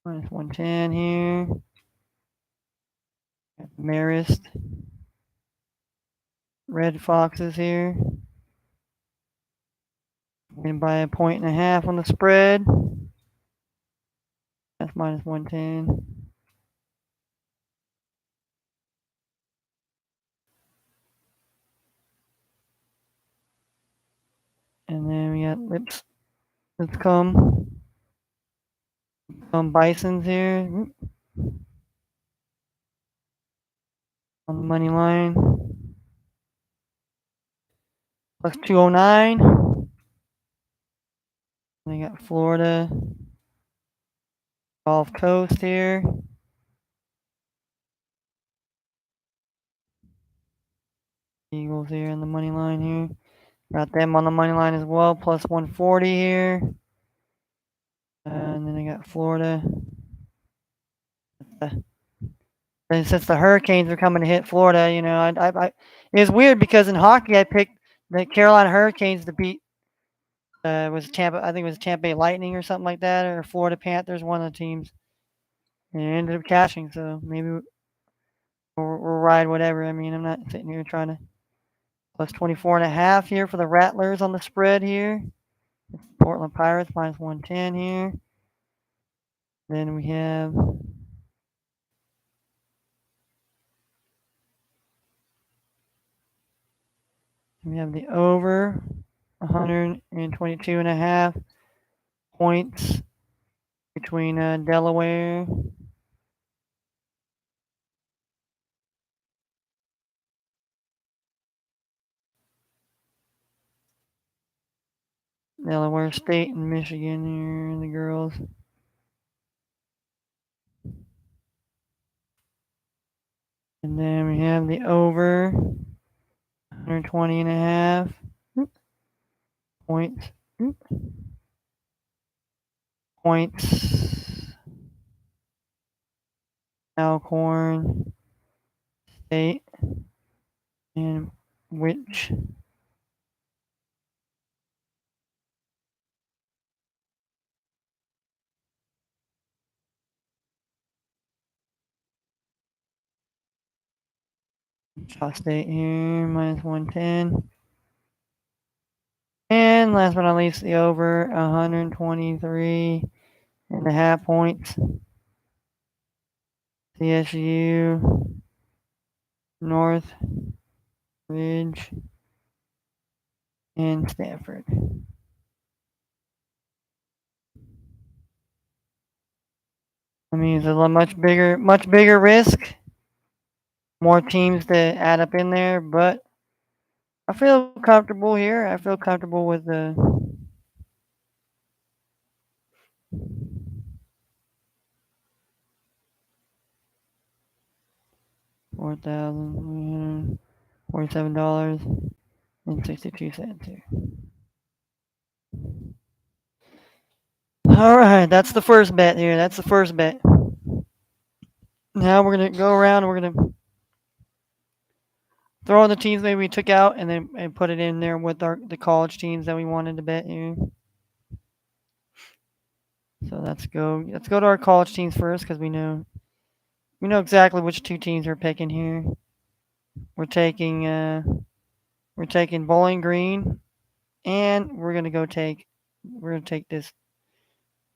Minus 110 here. Got the Marist. Red Foxes here. Win by a point and a half on the spread. That's minus 110. Let's let's come Bison's here on the money line. Plus 209. They got Florida Gulf Coast here. Eagles here on the money line here. Got them on the money line as well. Plus 140 here. And then I got Florida. And since the Hurricanes are coming to hit Florida, it was weird because in hockey I picked the Carolina Hurricanes to beat was Tampa. I think it was Tampa Bay Lightning or something like that, or Florida Panthers, one of the teams. And it ended up cashing, so maybe we'll ride whatever. I mean, I'm not sitting here trying to plus 24.5 here for the Rattlers on the spread here. Portland Pirates minus 110 here. Then we have the over 122.5 points between Delaware. Delaware State and Michigan here, the girls. And then we have the over 120.5 points. Points. Alcorn State and which Shaw State here minus 110. And last but not least, the over 123.5 points. CSU, North Ridge, and Stanford. I mean, it's a much bigger risk. More teams to add up in there, but I feel comfortable here. I feel comfortable with the $4,347.62 here. All right, that's the first bet here. That's the first bet. Now we're gonna go around and we're gonna throw in the teams maybe we took out and put it in there with the college teams that we wanted to bet here. So let's go to our college teams first because we know exactly which two teams we're picking here. We're taking Bowling Green, and we're gonna take this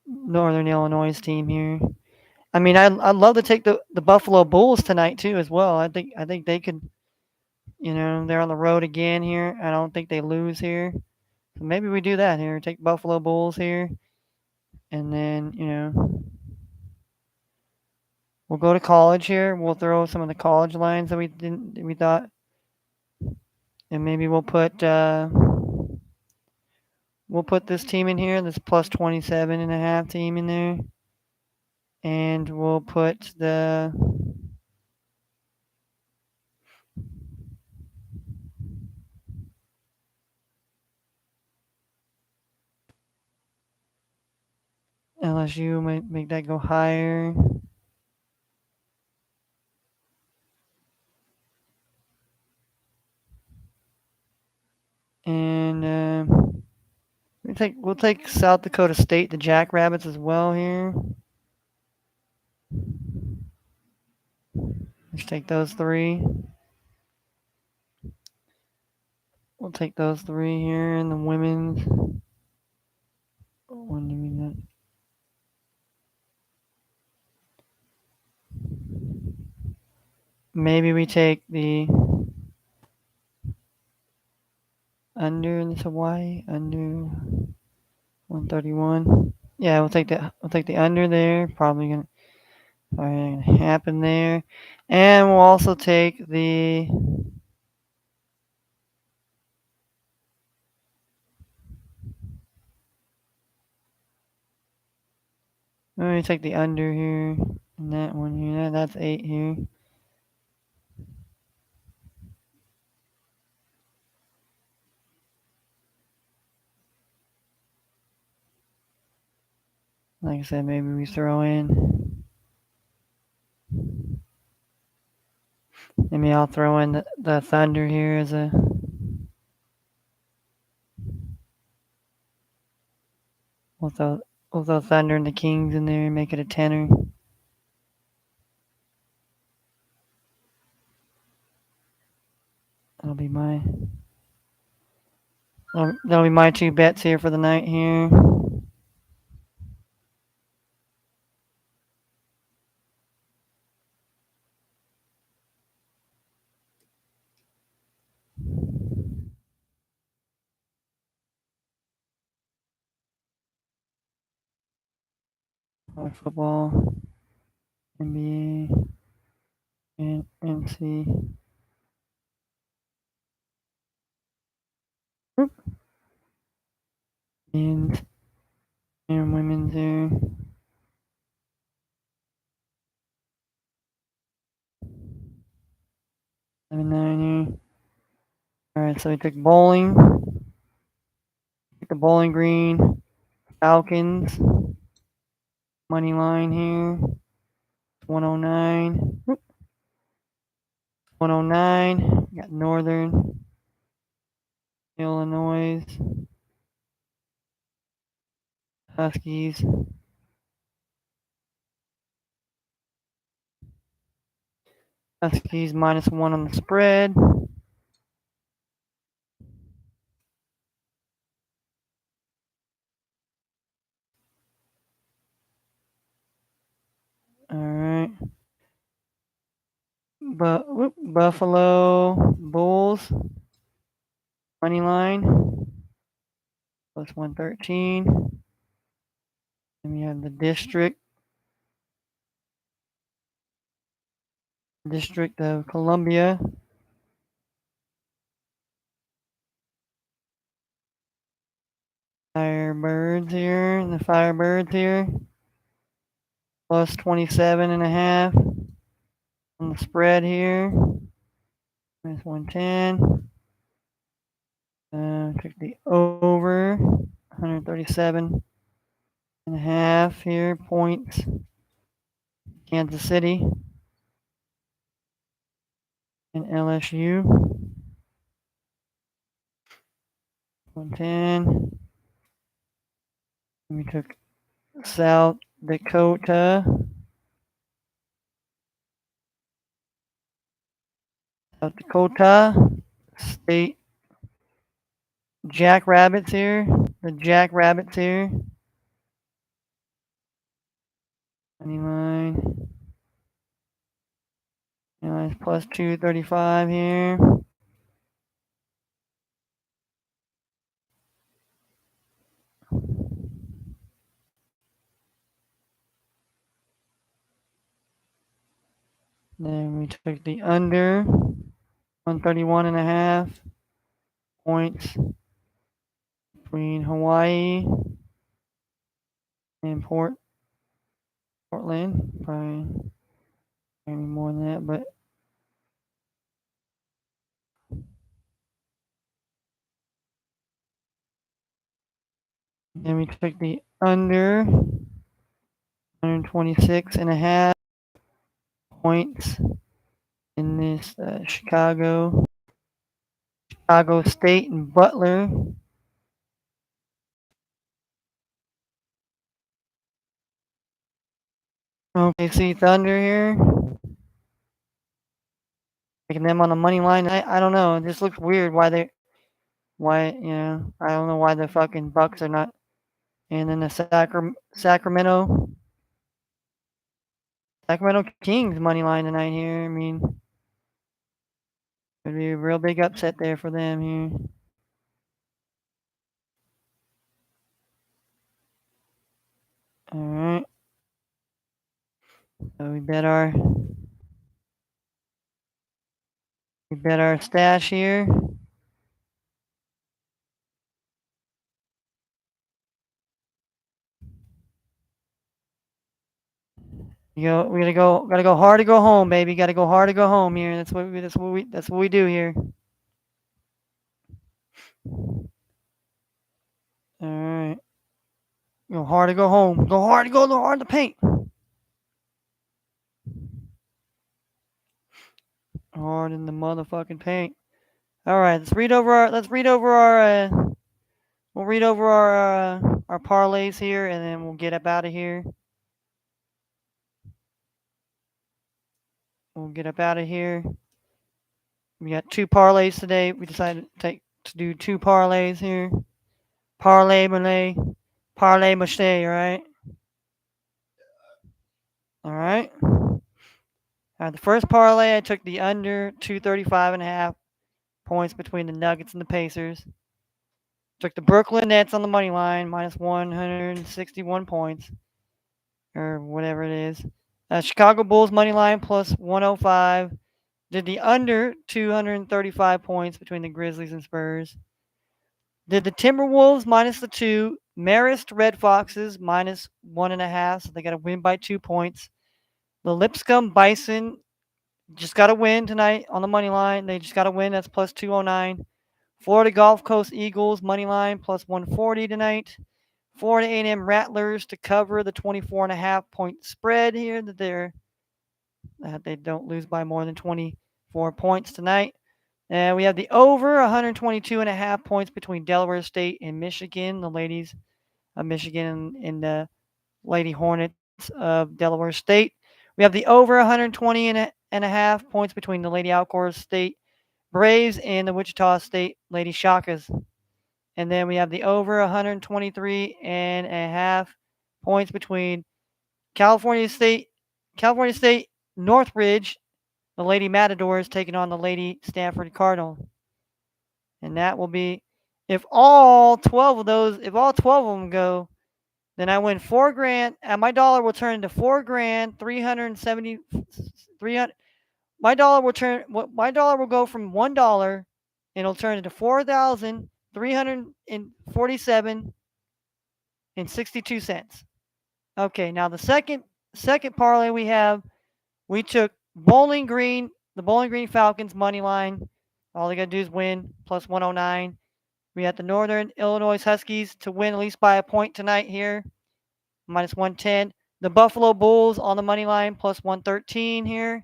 Northern Illinois team here. I mean, I'd love to take the Buffalo Bulls tonight too as well. I think they could. They're on the road again here. I don't think they lose here. So maybe we do that here. Take Buffalo Bulls here, and then we'll go to college here. We'll throw some of the college lines that we thought, and maybe we'll put this team in here, this plus 27.5 team in there, and we'll put the LSU, might make that go higher. And we'll take South Dakota State, the Jackrabbits as well here. Let's take those three. We'll take those three here in the women's. Maybe we take the under in this Hawaii under. 131. Yeah, we'll take the under there. Probably gonna happen there, and we'll also take the. Let me take the under here, and that one here. That's 8 here. Like I said, maybe we throw in. Maybe I'll throw in the Thunder here as a. We'll throw, we'll throw Thunder and the Kings in there and make it a tenner. That'll be my. That'll be my two bets here for the night here. College football, NBA, and NC. Men's and women's here. 7-9 here. Alright, so we took bowling. Took the Bowling Green. Falcons. Money line here. 109. 109. Got Northern. Illinois. Huskies. Huskies -1 on the spread. Alright. Buffalo Bulls. Money line. +113. And we have the District of Columbia. Firebirds here. The Firebirds here. +27.5 on the spread here. -110. Took the over. 137.5 here. Points. Kansas City and LSU. 110. We took South Dakota. South Dakota State Jackrabbits here. The Jackrabbits here. Money line. It's +235 here. Then we took the under. 131.5 points between Hawaii and Portland. Probably maybe more than that, but then we took the under 126.5 points in this Chicago State and Butler. Okay, see Thunder here. Taking them on the money line. I don't know. It just looks weird I don't know why the fucking Bucks are not. And then the Sacramento Kings money line tonight here. I mean, could be a real big upset there for them here. All right. So we bet our stash here. We gotta go hard to go home, baby. Gotta go hard to go home here. That's what we do here. All right. Go hard to go home. Go hard to go hard to paint. Hard in the motherfucking paint. All right. We'll read over our parlays here, and then we'll get up out of here. We'll get up out of here. We got two parlays today. We decided to do two parlays here. Parlay Malay. Parlay Mache, all right? All right. The first parlay, I took the under 235.5 points between the Nuggets and the Pacers. Took the Brooklyn Nets on the money line, minus 161 points, or whatever it is. Chicago Bulls money line plus 105. Did the under 235 points between the Grizzlies and Spurs. Did the Timberwolves minus the 2. Marist Red Foxes minus 1.5, so they got to win by 2 points. The Lipscomb Bison just got to win tonight on the money line. They just got to win. That's plus 209. Florida Gulf Coast Eagles money line plus 140 tonight. Florida A&M Rattlers to cover the 24.5 point spread here that they don't lose by more than 24 points tonight. And we have the over 122.5 points between Delaware State and Michigan. The ladies of Michigan and the Lady Hornets of Delaware State. We have the over 120.5 points between the Lady Alcorn State Braves and the Wichita State Lady Shakas. And then we have the over 123.5 points between California State Northridge, the Lady Matadors taking on the Lady Stanford Cardinal. And that will be if all 12 of them go, then I win $4,000, and my dollar will turn into $4,000, 370, 300. My dollar will go from $1, and it'll turn into 4,347 and 62 cents. Okay, now the second parlay we took the Bowling Green Falcons money line. All they gotta do is win plus 109. We had the Northern Illinois Huskies to win at least by a point tonight here, minus 110. The Buffalo Bulls on the money line plus 113 here.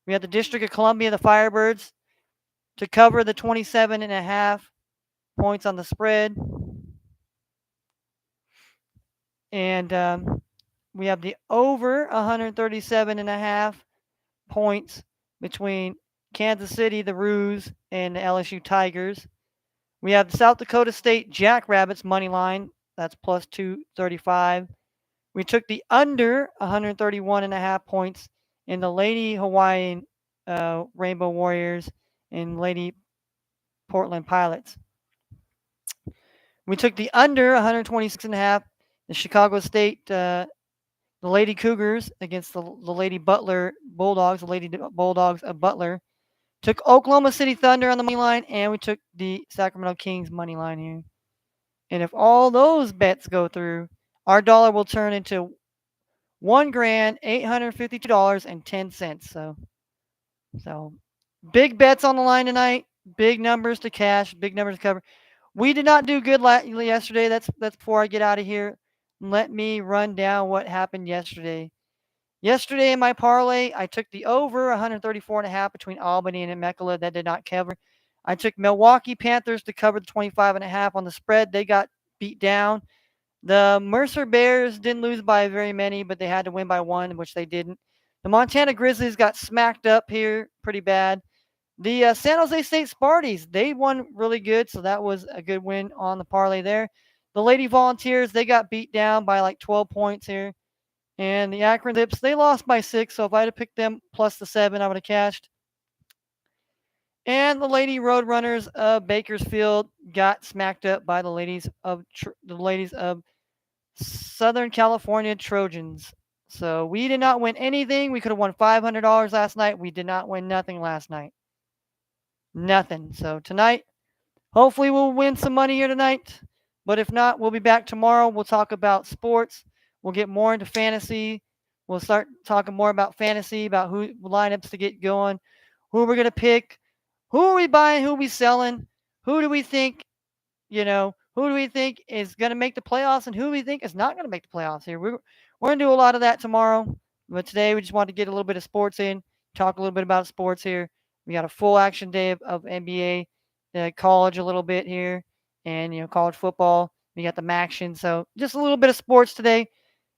We had the District of Columbia, the Firebirds, to cover the 27.5 points on the spread. And we have the over 137.5 points between Kansas City, the Roos, and the LSU Tigers. We have the South Dakota State Jackrabbits money line. That's plus 235. We took the under 131.5 points in the Lady Hawaiian Rainbow Warriors and Lady Portland Pilots. We took the under 126.5, the Chicago State, the Lady Cougars against the Lady Butler Bulldogs, the Lady Bulldogs of Butler. Took Oklahoma City Thunder on the money line, and we took the Sacramento Kings money line here. And if all those bets go through, our dollar will turn into $1,852.10. So big bets on the line tonight. Big numbers to cash. Big numbers to cover. We did not do good yesterday. That's before I get out of here. Let me run down what happened yesterday. Yesterday in my parlay, I took the over 134.5 between Albany and Emekala. That did not cover. I took Milwaukee Panthers to cover the 25.5 on the spread. They got beat down. The Mercer Bears didn't lose by very many, but they had to win by 1, which they didn't. The Montana Grizzlies got smacked up here pretty bad. The San Jose State Sparties, they won really good, so that was a good win on the parlay there. The Lady Volunteers, they got beat down by like 12 points here. And the Akron Zips, they lost by 6, so if I had picked them plus the 7, I would have cashed. And the Lady Roadrunners of Bakersfield got smacked up by the ladies of Southern California Trojans. So we did not win anything. We could have won $500 last night. We did not win nothing last night. Nothing. So tonight, hopefully, we'll win some money here tonight. But if not, we'll be back tomorrow. We'll talk about sports. We'll get more into fantasy. We'll start talking more about fantasy, about who lineups to get going, who we're going to pick, who are we buying, who are we selling, who do we think who do we think is going to make the playoffs and who do we think is not going to make the playoffs here? We're going to do a lot of that tomorrow. But today we just wanted to get a little bit of sports in, talk a little bit about sports here. We got a full action day of NBA, college a little bit here, and, college football. We got the action. So just a little bit of sports today.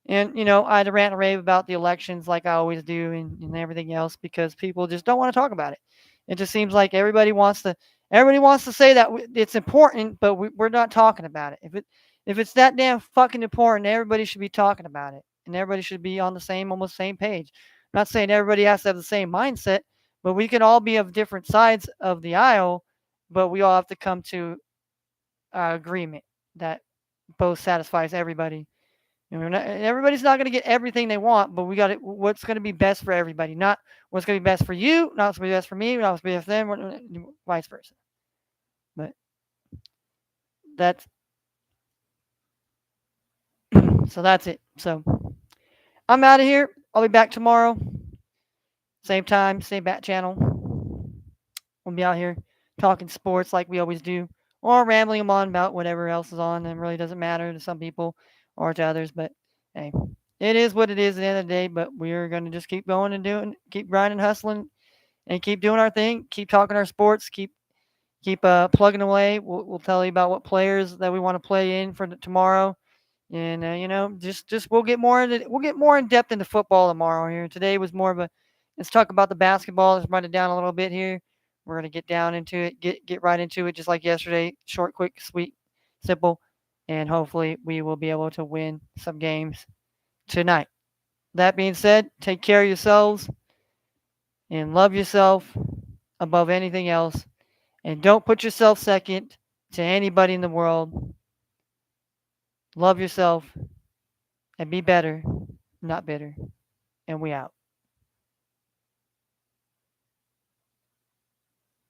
And, I had to rant and rave about the elections like I always do and everything else because people just don't want to talk about it. It just seems like everybody wants to say that it's important, but we're not talking about it. If it's that damn fucking important, everybody should be talking about it, and everybody should be on the almost same page. I'm not saying everybody has to have the same mindset, but we can all be of different sides of the aisle, but we all have to come to agreement that both satisfies everybody. Everybody's not going to get everything they want, but we got it. What's going to be best for everybody, not what's going to be best for you, not what's going to be best for me, not what's going to be best for them, vice versa. But that's so that's it. So I'm out of here. I'll be back tomorrow, same time, same bat channel. We'll be out here talking sports like we always do, or rambling them on about whatever else is on. It really doesn't matter to some people or to others, but hey, it is what it is at the end of the day. But we're going to just keep going and keep grinding, hustling, and keep doing our thing. Keep talking our sports. Keep plugging away. We'll tell you about what players that we want to play in for tomorrow. And just we'll get more in depth into football tomorrow here. Today was more of a let's talk about the basketball. Let's run it down a little bit here. We're gonna get down into it, get right into it, just like yesterday. Short, quick, sweet, simple, and hopefully we will be able to win some games tonight. That being said, take care of yourselves and love yourself above anything else, and don't put yourself second to anybody in the world. Love yourself and be better, not bitter. And we out.